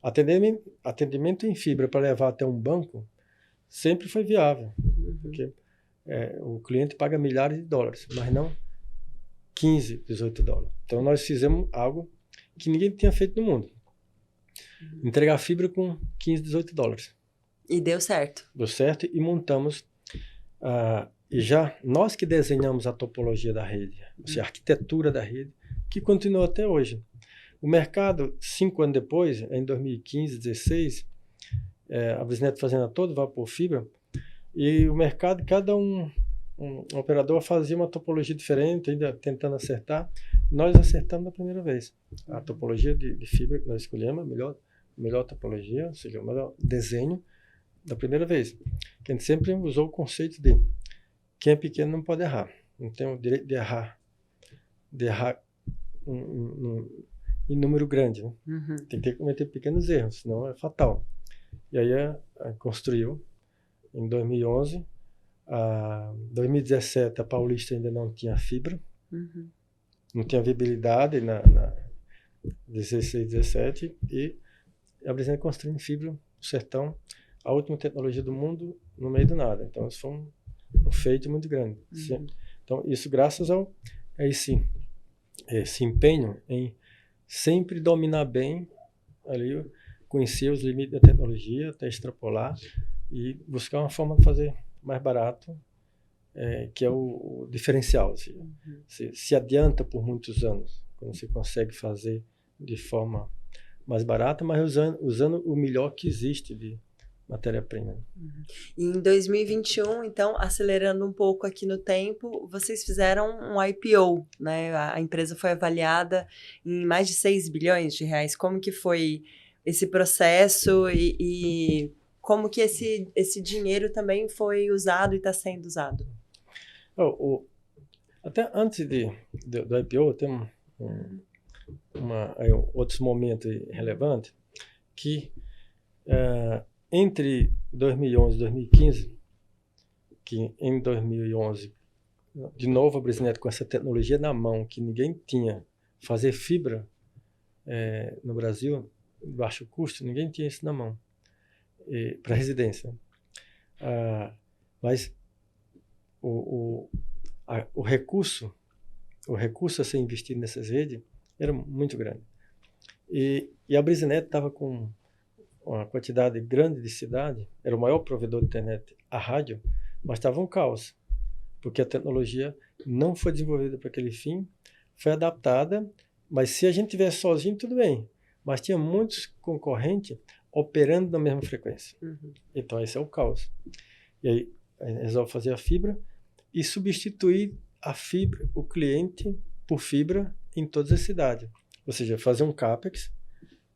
Atendimento em fibra para levar até um banco sempre foi viável, porque o cliente paga milhares de dólares, mas não $15, $18. Então nós fizemos algo que ninguém tinha feito no mundo. Entregar fibra com $15, $18. E deu certo. Deu certo e montamos, e já nós que desenhamos a topologia da rede, ou seja, a arquitetura da rede, que continua até hoje. O mercado, 5 anos depois, em 2015, 2016, a Brisnet fazendo a todo vapor fibra, e o mercado, cada um operador fazia uma topologia diferente, ainda tentando acertar. Nós acertamos da primeira vez. A topologia de fibra que nós escolhemos, a melhor topologia, ou seja, o melhor desenho da primeira vez. Que a gente sempre usou o conceito de quem é pequeno não pode errar. Não tem o direito de errar em número grande. Né? Tem que cometer pequenos erros, senão é fatal. E aí construiu em 2011. 2017 a Paulista ainda não tinha fibra, não tinha viabilidade na 16, 17, e a Brisnet construiu em fibra no sertão, a última tecnologia do mundo no meio do nada. Então isso foi um feito muito grande. Então isso graças a esse empenho em sempre dominar bem ali, conhecer os limites da tecnologia, até extrapolar e buscar uma forma de fazer mais barato, que é o diferencial. Você se adianta por muitos anos, quando você consegue fazer de forma mais barata, mas usando o melhor que existe de matéria-prima. E em 2021, então, acelerando um pouco aqui no tempo, vocês fizeram um IPO, né? A empresa foi avaliada em mais de R$6 bilhões. Como que foi esse processo e como que esse dinheiro também foi usado e está sendo usado? Até antes do IPO, tem outros momentos relevantes que entre 2011 e 2015, que em 2011, de novo a Brisnet com essa tecnologia na mão, que ninguém tinha, fazer fibra no Brasil, de baixo custo, ninguém tinha isso na mão, para residência. Mas o recurso a ser investido nessas redes era muito grande. E a Brisnet estava com uma quantidade grande de cidade, era o maior provedor de internet, a rádio, mas estava um caos, porque a tecnologia não foi desenvolvida para aquele fim, foi adaptada, mas se a gente tivesse sozinho, tudo bem. Mas tinha muitos concorrentes operando na mesma frequência. Então, esse é o caos. E aí, a gente resolve fazer a fibra e substituir a fibra, o cliente, por fibra em todas as cidades. Ou seja, fazer um CAPEX,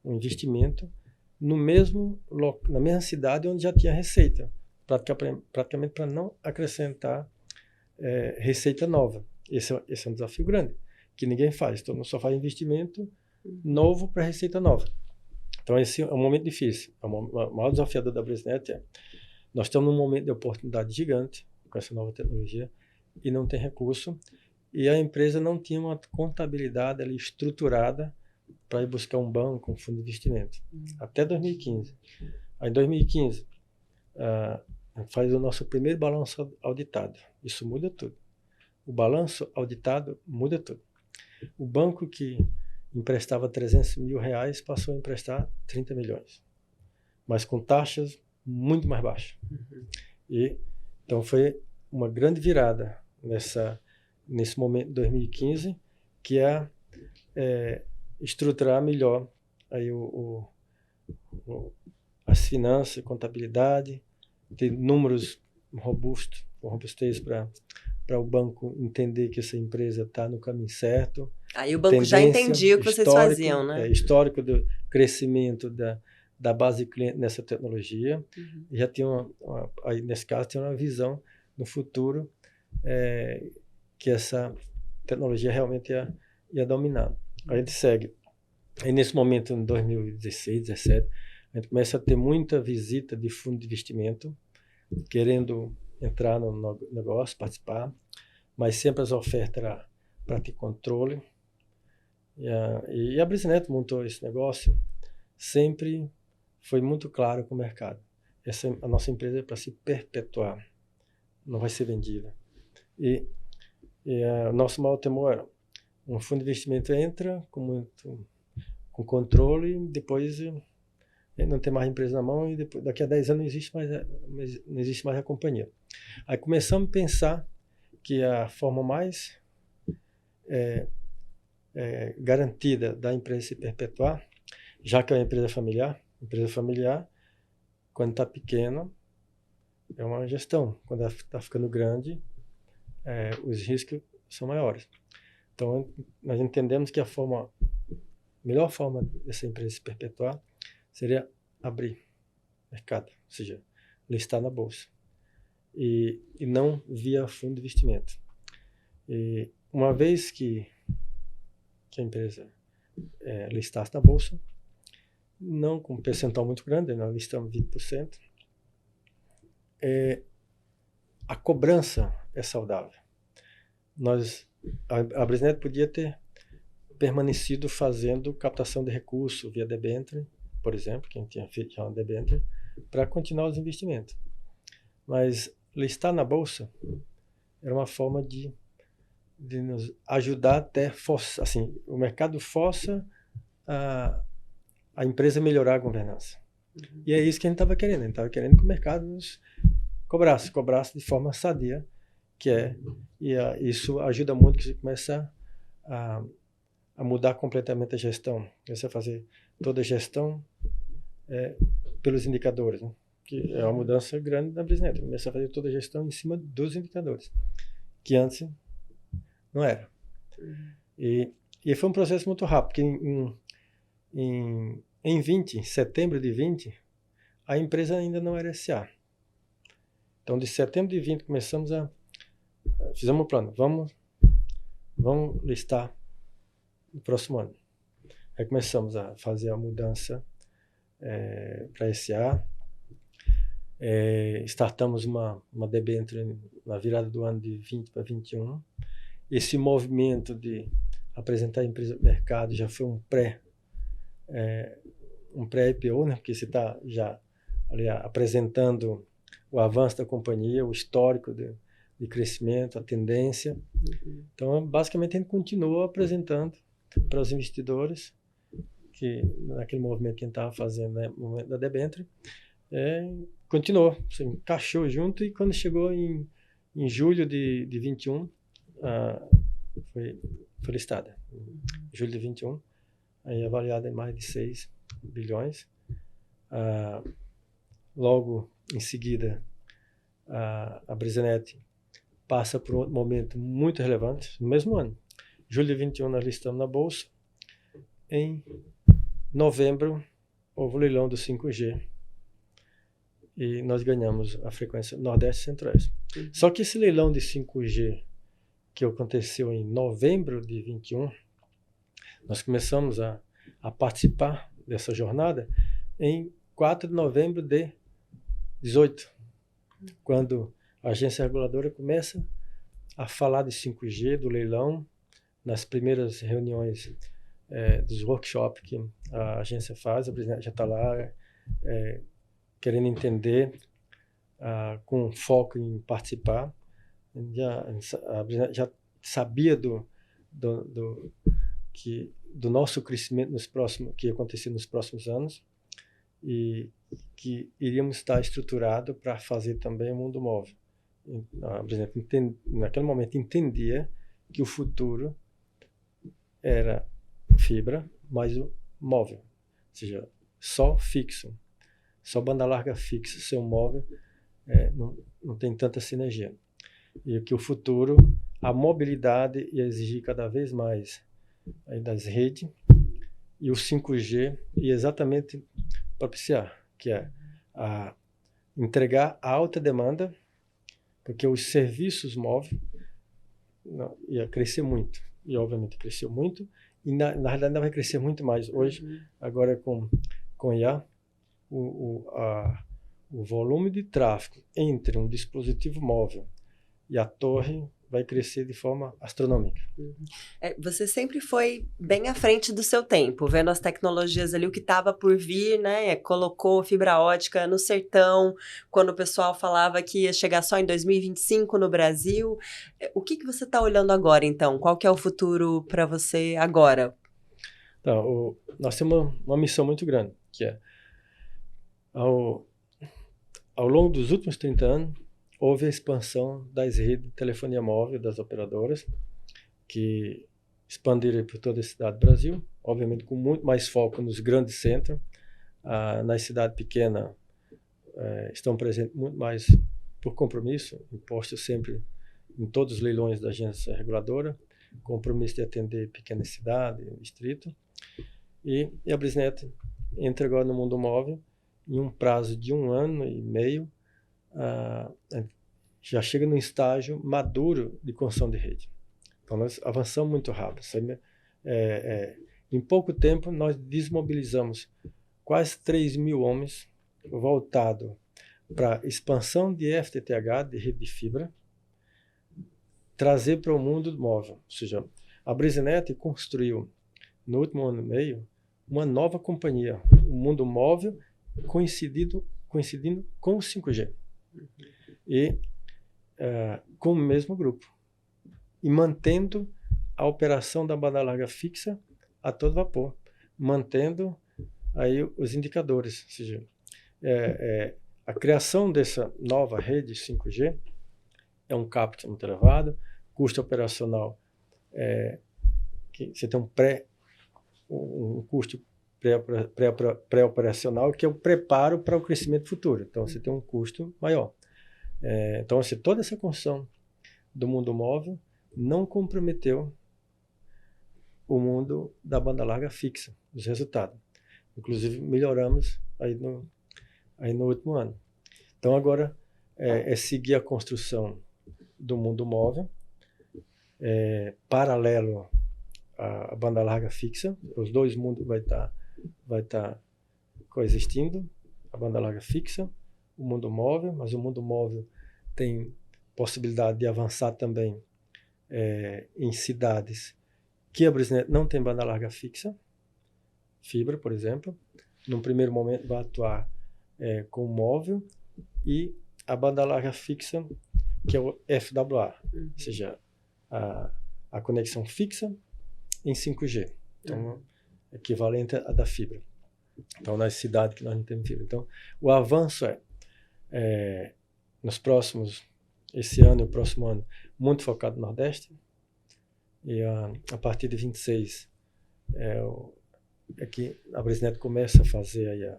um investimento, na mesma cidade onde já tinha receita, praticamente para não acrescentar receita nova. Esse é um desafio grande, que ninguém faz. Todo mundo só faz investimento novo para receita nova. Então, esse é um momento difícil. O maior desafiador da BRISNET nós estamos num momento de oportunidade gigante com essa nova tecnologia e não tem recurso. E a empresa não tinha uma contabilidade ali estruturada para ir buscar um banco, um fundo de investimento. Até 2015. Aí, em 2015, faz o nosso primeiro balanço auditado. Isso muda tudo. O balanço auditado muda tudo. O banco que emprestava 300 mil reais passou a emprestar 30 milhões. Mas com taxas muito mais baixas. Então foi uma grande virada nesse momento de 2015, que é estruturar melhor aí as finanças, contabilidade, ter números robustos, com robustez para o banco entender que essa empresa está no caminho certo. Aí o banco já entendia o que vocês faziam, né? Histórico do crescimento da base de cliente nessa tecnologia. E já tinha aí nesse caso, tinha uma visão no futuro que essa tecnologia realmente ia dominar. Aí a gente segue. Aí nesse momento, em 2016, 2017, a gente começa a ter muita visita de fundo de investimento, querendo entrar no negócio, participar, mas sempre as ofertas eram para ter controle. E a BRISNET montou esse negócio, sempre foi muito claro com o mercado. A nossa empresa é para se perpetuar, não vai ser vendida. E o nosso maior temor era, um fundo de investimento entra com controle, depois não tem mais empresa na mão e depois, daqui a 10 anos não existe mais a companhia. Aí começamos a pensar que a forma mais garantida da empresa se perpetuar, já que é uma empresa familiar, quando está pequena, é uma gestão. Quando está ficando grande, os riscos são maiores. Então, nós entendemos que a melhor forma dessa empresa se perpetuar seria abrir mercado, ou seja, listar na bolsa. E não via fundo de investimento. E uma vez que a empresa listasse na bolsa, não com um percentual muito grande, nós listamos 20%, a cobrança é saudável. A BRISNET podia ter permanecido fazendo captação de recursos via debênture, por exemplo, quem tinha feito já uma debênture, para continuar os investimentos. Mas listar na bolsa era uma forma de nos ajudar até força, assim, o mercado força a empresa melhorar a governança. E é isso que a gente estava querendo. A gente estava querendo que o mercado nos cobrasse de forma sadia, isso ajuda muito que você começa a mudar completamente a gestão. Você fazer toda a gestão pelos indicadores, né? Que é uma mudança grande na BRISNET. Começa a fazer toda a gestão em cima dos indicadores, que antes não era. E foi um processo muito rápido, porque em setembro de 20, a empresa ainda não era SA. Então, de setembro de 20, fizemos um plano, vamos listar no próximo ano. Aí começamos a fazer a mudança para SA, startamos uma debênture na virada do ano de 20 para 21. Esse movimento de apresentar a empresa no mercado já foi um pré-IPO, né? Porque você está já ali apresentando o avanço da companhia, o histórico de crescimento, a tendência. Então, basicamente, a gente continua apresentando para os investidores que naquele movimento que a gente estava fazendo, né, no momento da debênture, continuou, se encaixou junto, e quando chegou em julho de 21, foi listada. Em julho de 21, aí avaliada em mais de 6 bilhões. Logo em seguida, a Brisanet passa por um momento muito relevante, no mesmo ano. Julho de 21 nós listamos na Bolsa. Em novembro, houve o leilão do 5G. E nós ganhamos a frequência Nordeste e Centro-Oeste. Só que esse leilão de 5G, que aconteceu em novembro de 21, nós começamos a participar dessa jornada em 4 de novembro de 18, quando a agência reguladora começa a falar de 5G, do leilão, nas primeiras reuniões dos workshops que a agência faz. A Brisanet já está lá querendo entender, com foco em participar. A Brisanet já sabia do nosso crescimento que ia acontecer nos próximos anos, e que iríamos estar estruturado para fazer também o mundo móvel. A Brisanet naquele momento entendia que o futuro era fibra, mas o móvel, ou seja, só fixo, só banda larga fixa, seu móvel, não tem tanta sinergia. E que o futuro, a mobilidade ia exigir cada vez mais aí das redes, e o 5G ia exatamente propiciar, que é entregar a alta demanda, porque os serviços móveis ia crescer muito, e obviamente cresceu muito, e na realidade ainda vai crescer muito mais. Hoje, agora com IA, o volume de tráfego entre um dispositivo móvel e a torre vai crescer de forma astronômica. Você sempre foi bem à frente do seu tempo, vendo as tecnologias ali, o que estava por vir, né? Colocou fibra ótica no sertão, quando o pessoal falava que ia chegar só em 2025 no Brasil. O que você está olhando agora, então? Qual que é o futuro para você agora? Então, nós temos uma missão muito grande, que é, ao longo dos últimos 30 anos, houve a expansão das redes de telefonia móvel das operadoras, que expandiram por toda a cidade do Brasil, obviamente com muito mais foco nos grandes centros. Nas cidades pequenas estão presentes muito mais por compromisso, imposto sempre em todos os leilões da agência reguladora, compromisso de atender pequenas cidades, distrito. E a Brisanet entra agora no mundo móvel em um prazo de 1 ano e meio, já chega num estágio maduro de construção de rede. Então nós avançamos muito rápido. Em pouco tempo nós desmobilizamos quase 3.000 homens voltados para expansão de FTTH, de rede de fibra, trazer para o mundo móvel. Ou seja, a Brisanet construiu no último ano e meio uma nova companhia, o mundo móvel, coincidindo com o 5G. E com o mesmo grupo, e mantendo a operação da banda larga fixa a todo vapor, mantendo aí os indicadores. Ou seja, a criação dessa nova rede 5G é um CAPEX muito elevado, custo operacional, que você tem um custo pré-operacional, que é o preparo para o crescimento futuro. Então você tem um custo maior. Então, toda essa construção do mundo móvel não comprometeu o mundo da banda larga fixa, os resultados. Inclusive, melhoramos aí no último ano. Então, agora é seguir a construção do mundo móvel, paralelo à banda larga fixa. Os dois mundos vai estar coexistindo, a banda larga fixa, o mundo móvel, mas o mundo móvel tem possibilidade de avançar também em cidades que a Brisanet não tem banda larga fixa, fibra, por exemplo. Num primeiro momento vai atuar com móvel e a banda larga fixa, que é o FWA, ou seja, a conexão fixa em 5G. Então, equivalente à da fibra. Então, nas cidades que nós não temos fibra. Então, o avanço esse ano e o próximo ano, muito focado no Nordeste. E a partir de 26, que a Brisnet começa a fazer aí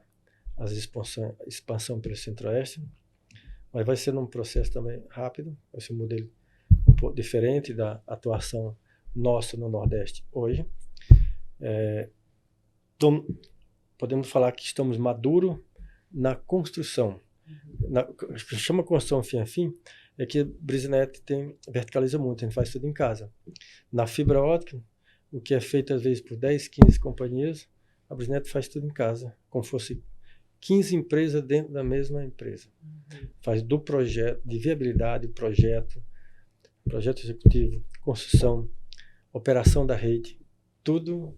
as expansão pelo Centro-Oeste. Mas vai ser num processo também rápido, vai ser um modelo um pouco diferente da atuação nossa no Nordeste hoje. Podemos falar que estamos maduros na construção. O que chama construção fim a fim é que a Brisnet verticaliza muito, a gente faz tudo em casa. Na fibra ótica, o que é feito às vezes por 10, 15 companhias, a Brisnet faz tudo em casa, como fosse 15 empresas dentro da mesma empresa. Faz do projeto, de viabilidade, projeto executivo, construção, operação da rede, tudo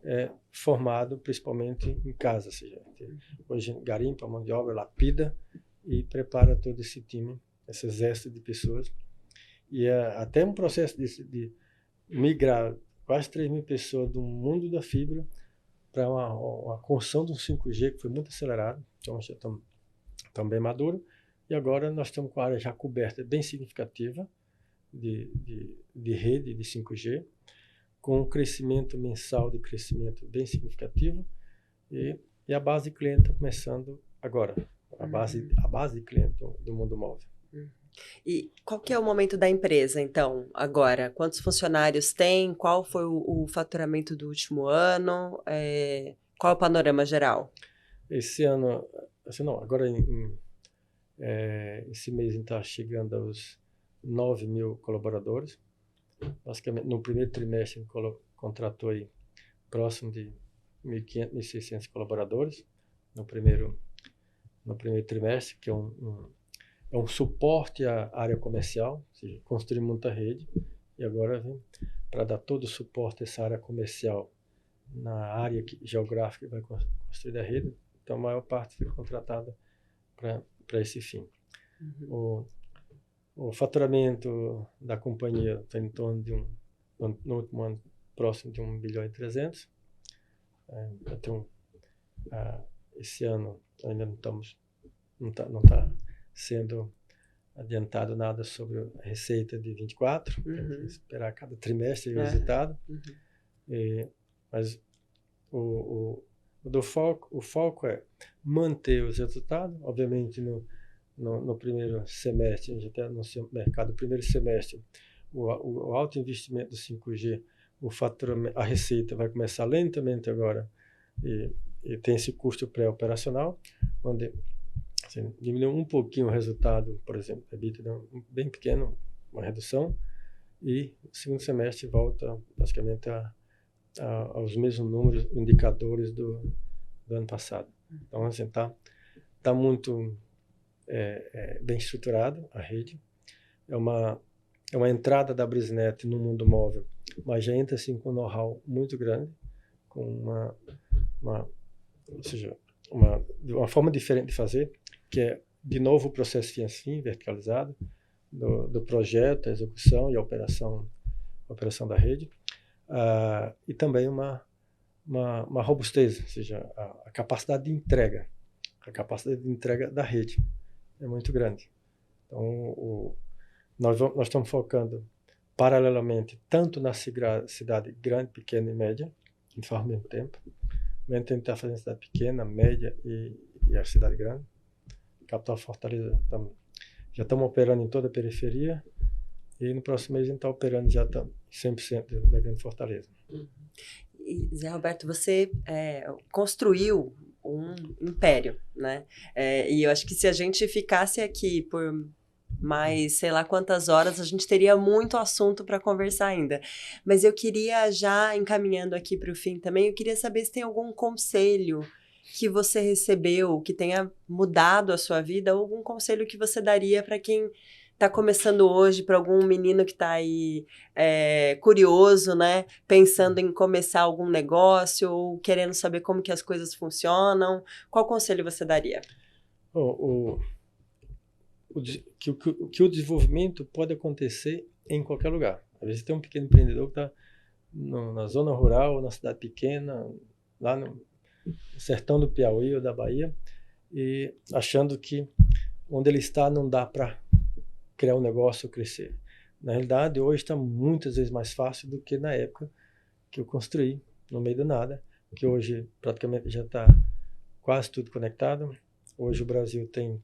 é formado principalmente em casa. Ou seja, hoje garimpa, mão de obra, lapida e prepara todo esse time, esse exército de pessoas. E até um processo de migrar quase 3.000 pessoas do mundo da fibra para uma construção de um 5G que foi muito acelerado. Então, já estamos bem maduros. E agora nós estamos com a área já coberta bem significativa de rede de 5G, com um crescimento mensal de crescimento bem significativo. E a base de cliente está começando agora. A base de cliente do mundo móvel. E qual que é o momento da empresa, então, agora? Quantos funcionários tem? Qual foi o faturamento do último ano? Qual é o panorama geral? Esse ano, agora esse mês a gente está chegando aos 9.000 colaboradores. Basicamente, no primeiro trimestre a gente contratou aí próximo de 1.500, 1.600 colaboradores no primeiro trimestre, que é um suporte à área comercial, ou seja, construímos muita rede, e agora vem para dar todo o suporte a essa área comercial na área geográfica que vai construir a rede. Então, a maior parte foi contratada para esse fim. O faturamento da companhia está em torno de no último ano, próximo de 1,3 bilhão. Então, esse ano ainda não está sendo adiantado nada sobre a receita de 24, tem que esperar cada trimestre o resultado. Mas o foco é manter os resultados. Obviamente, no primeiro semestre, a gente até anunciou no mercado, no primeiro semestre, o alto investimento do 5G, a receita vai começar lentamente agora, e tem esse custo pré-operacional, onde diminuiu um pouquinho o resultado, por exemplo, a EBITDA bem pequeno, uma redução, e o segundo semestre volta basicamente aos mesmos números, indicadores do ano passado. Então, assim, tá muito bem estruturado a rede. É uma entrada da Brisnet no mundo móvel, mas já entra assim com um know-how muito grande, com ou seja, uma forma diferente de fazer, que é, de novo, o processo fim verticalizado, do projeto, a execução e a operação da rede, e também uma robustez, ou seja, a capacidade de entrega. A capacidade de entrega da rede é muito grande. Então, nós estamos focando paralelamente tanto na cidade grande, pequena e média, a gente faz ao mesmo tempo. Vamos tentar fazer a cidade pequena, média e a cidade grande. Capital Fortaleza, já estamos operando em toda a periferia, e no próximo mês a gente está operando já 100% da Grande Fortaleza. E, Zé Roberto, você construiu um império, né? E eu acho que se a gente ficasse aqui por mais sei lá quantas horas, a gente teria muito assunto para conversar ainda. Mas eu queria, já encaminhando aqui para o fim também, eu queria saber se tem algum conselho que você recebeu, que tenha mudado a sua vida, ou algum conselho que você daria para quem está começando hoje, para algum menino que está aí curioso, né? Pensando em começar algum negócio, ou querendo saber como que as coisas funcionam. Qual conselho você daria? Que o desenvolvimento pode acontecer em qualquer lugar. Às vezes tem um pequeno empreendedor que está na zona rural, na cidade pequena, lá no sertão do Piauí ou da Bahia, e achando que onde ele está não dá para criar um negócio ou crescer. Na realidade, hoje está muitas vezes mais fácil do que na época que eu construí, no meio do nada, que hoje praticamente já está quase tudo conectado. Hoje o Brasil tem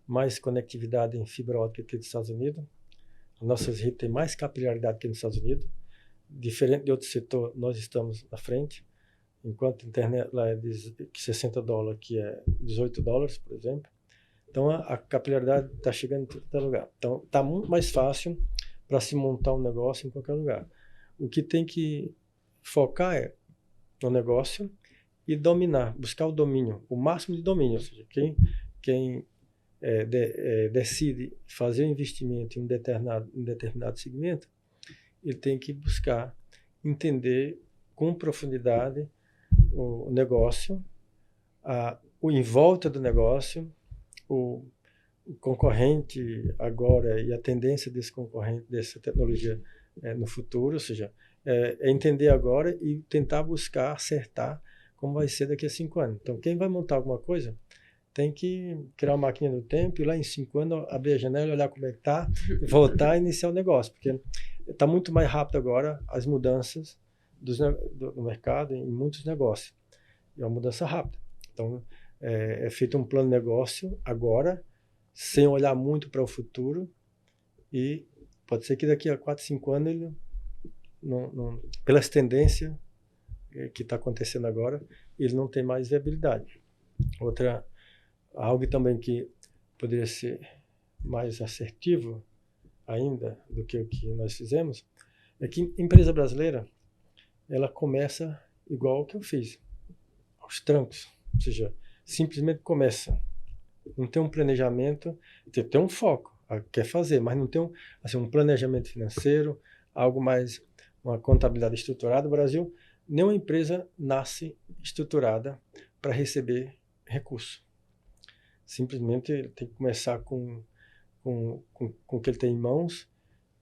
mais conectividade em fibra óptica que nos Estados Unidos. As nossas redes têm mais capilaridade que nos Estados Unidos. Diferente de outro setor, nós estamos na frente. Enquanto a internet lá é de $60, que é $18, por exemplo. Então a capilaridade está chegando em todo lugar. Então está muito mais fácil para se montar um negócio em qualquer lugar. O que tem que focar é no negócio e dominar, buscar o domínio, o máximo de domínio. Ou seja, quem decide fazer um investimento em um determinado segmento, ele tem que buscar entender com profundidade o negócio, o em volta do negócio, o concorrente agora e a tendência desse concorrente, dessa tecnologia no futuro, ou seja, entender agora e tentar buscar acertar como vai ser daqui a 5 anos. Então, quem vai montar alguma coisa tem que criar uma máquina do tempo e lá em 5 anos abrir a janela, olhar como é que está, voltar e iniciar o negócio, porque está muito mais rápido agora as mudanças do mercado em muitos negócios. É uma mudança rápida. Então, é feito um plano de negócio agora, sem olhar muito para o futuro, e pode ser que daqui a 4, 5 anos, ele pelas tendências que está acontecendo agora, ele não tem mais viabilidade. Algo também que poderia ser mais assertivo ainda do que o que nós fizemos, é que a empresa brasileira, ela começa igual o que eu fiz, aos trancos, ou seja, simplesmente começa. Não tem um planejamento, tem um foco, quer fazer, mas não tem um planejamento financeiro, algo mais, uma contabilidade estruturada. O Brasil, nenhuma empresa nasce estruturada para receber recurso. Simplesmente ele tem que começar com o que ele tem em mãos,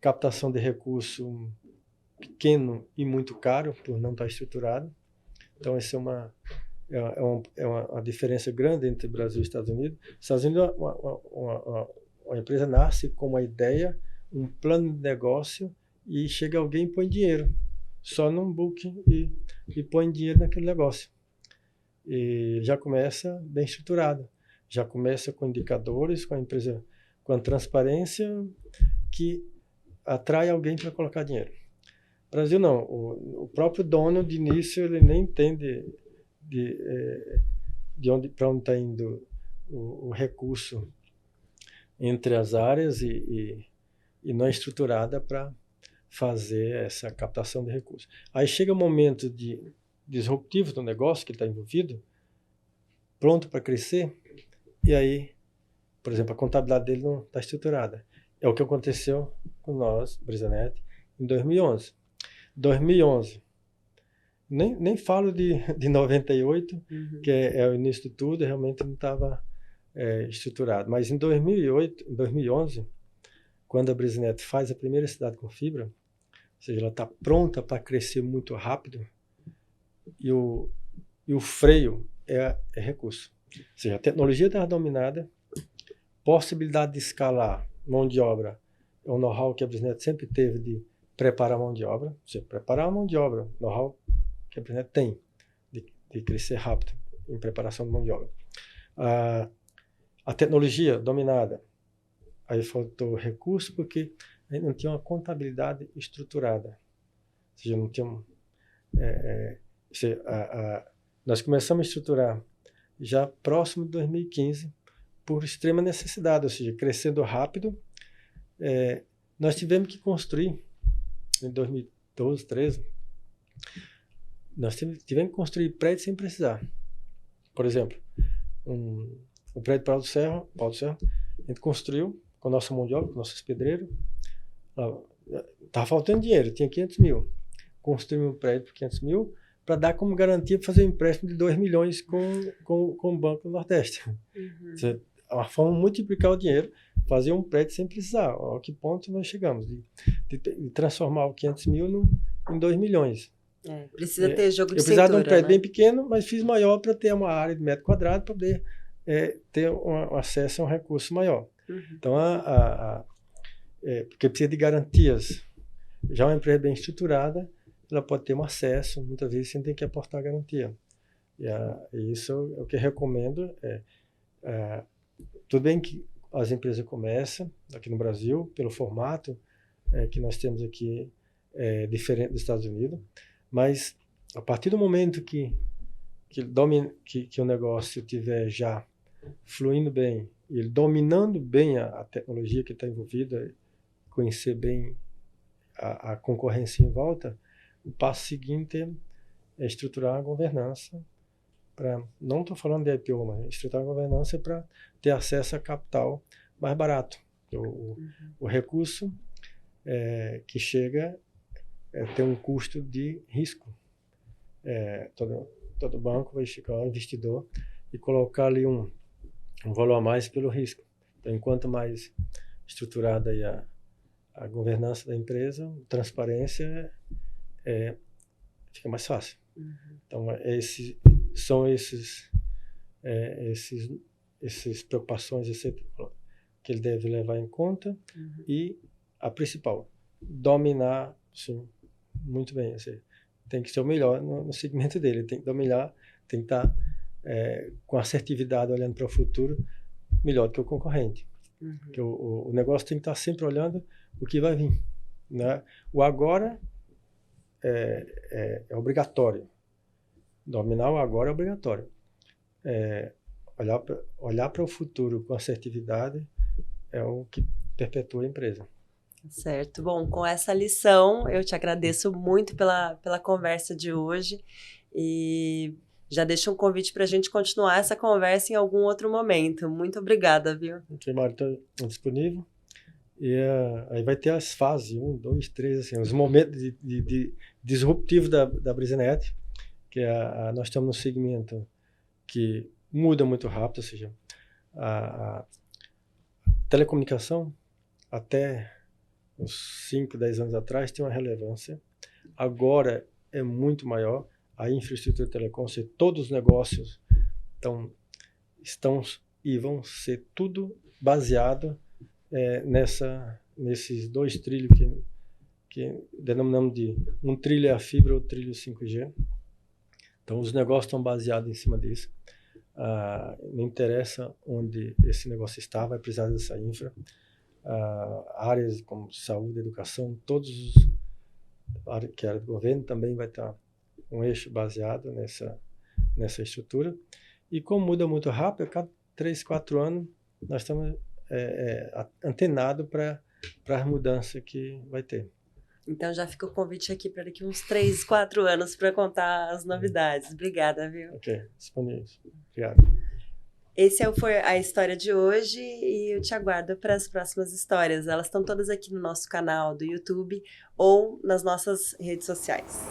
captação de recurso pequeno e muito caro, por não estar estruturado. Então, essa é uma diferença grande entre Brasil e Estados Unidos. Estados Unidos, uma empresa nasce com uma ideia, um plano de negócio, e chega alguém e põe dinheiro, só num booking, e põe dinheiro naquele negócio. E já começa bem estruturado, já começa com indicadores, com a empresa, com a transparência que atrai alguém para colocar dinheiro. Brasil não, o próprio dono de início ele nem entende para onde está indo o recurso entre as áreas e não é estruturada para fazer essa captação de recursos. Aí chega um momento disruptivo do negócio que está envolvido, pronto para crescer, e aí, por exemplo, a contabilidade dele não está estruturada. É o que aconteceu com nós, Brisanet, em 2011. 2011, nem falo de 98, que é o início de tudo, realmente não estava estruturado. Mas em 2011, quando a Brisanet faz a primeira cidade com fibra, ou seja, ela está pronta para crescer muito rápido, e o freio é recurso. Ou seja, a tecnologia está dominada, possibilidade de escalar mão de obra, é um know-how que a Brisanet sempre teve de preparar a mão de obra, ou seja, preparar a mão de obra, know-how que a Brisanet tem de crescer rápido em preparação de mão de obra. A tecnologia dominada, aí faltou recurso porque a gente não tinha uma contabilidade estruturada, ou seja, não tinha nós começamos a estruturar já próximo de 2015 por extrema necessidade, ou seja, crescendo rápido. Nós tivemos que construir em 2012, 2013, nós tivemos que construir prédios sem precisar. Por exemplo, o prédio Pau do Serra, a gente construiu com a nossa mão de obra, com nossos pedreiros. Estava faltando dinheiro, tinha 500 mil. Construímos um prédio por 500 mil para dar como garantia para fazer um empréstimo de 2 milhões com o Banco do Nordeste. É uma forma de multiplicar o dinheiro, fazer um prédio sem precisar. A que ponto nós chegamos? De transformar o 500 mil em 2 milhões. Precisa ter jogo de Eu precisava de um cintura, prédio né? bem pequeno, mas fiz maior para ter uma área de metro quadrado para poder ter um acesso a um recurso maior. Então, porque precisa de garantias. Já uma empresa bem estruturada, ela pode ter um acesso, muitas vezes você tem que aportar garantia. E isso é o que eu recomendo. Tudo bem que as empresas começam aqui no Brasil, pelo formato que nós temos aqui, diferente dos Estados Unidos, mas a partir do momento que o negócio estiver já fluindo bem, ele dominando bem a tecnologia que está envolvida, conhecer bem a concorrência em volta, o passo seguinte é estruturar a governança. Não estou falando de IPO, mas estruturar a governança para ter acesso a capital mais barato. O recurso que chega tem um custo de risco. Todo banco vai chegar ao investidor e colocar ali um valor a mais pelo risco. Então, enquanto mais estruturada aí a governança da empresa, transparência, fica mais fácil. Então, são essas preocupações que ele deve levar em conta. E a principal, dominar, sim, muito bem. Tem que ser o melhor no segmento dele. Ele tem que dominar, tem que estar com assertividade, olhando para o futuro, melhor do que o concorrente. Porque o negócio tem que estar sempre olhando o que vai vir, né? O agora é obrigatório. Dominar o agora é obrigatório. Olhar para o futuro com assertividade é o que perpetua a empresa. Certo. Bom, com essa lição, eu te agradeço muito pela conversa de hoje e já deixo um convite para a gente continuar essa conversa em algum outro momento. Muito obrigada, viu? O Mário está disponível. E aí vai ter as fases, 1, 2, 3, assim, os momentos de disruptivo da BrisaNet, que nós estamos num segmento que muda muito rápido, ou seja, a telecomunicação até uns 5, 10 anos atrás tinha uma relevância, agora é muito maior. A infraestrutura de telecom, todos os negócios estão e vão ser tudo baseado nesses 2 trilhos que denominamos de um trilho é a fibra, outro trilho 5G. Então, os negócios estão baseados em cima disso. Não interessa onde esse negócio está, vai precisar dessa infra. Áreas como saúde, educação, todos que é área do governo também vai estar um eixo baseado nessa estrutura. E como muda muito rápido, a cada 3, 4 anos, nós estamos antenados para as mudanças que vai ter. Então já fica o convite aqui para daqui uns 3, 4 anos para contar as novidades. Obrigada, viu? Ok, disponível. Obrigado. Esse foi a história de hoje e eu te aguardo para as próximas histórias. Elas estão todas aqui no nosso canal do YouTube ou nas nossas redes sociais.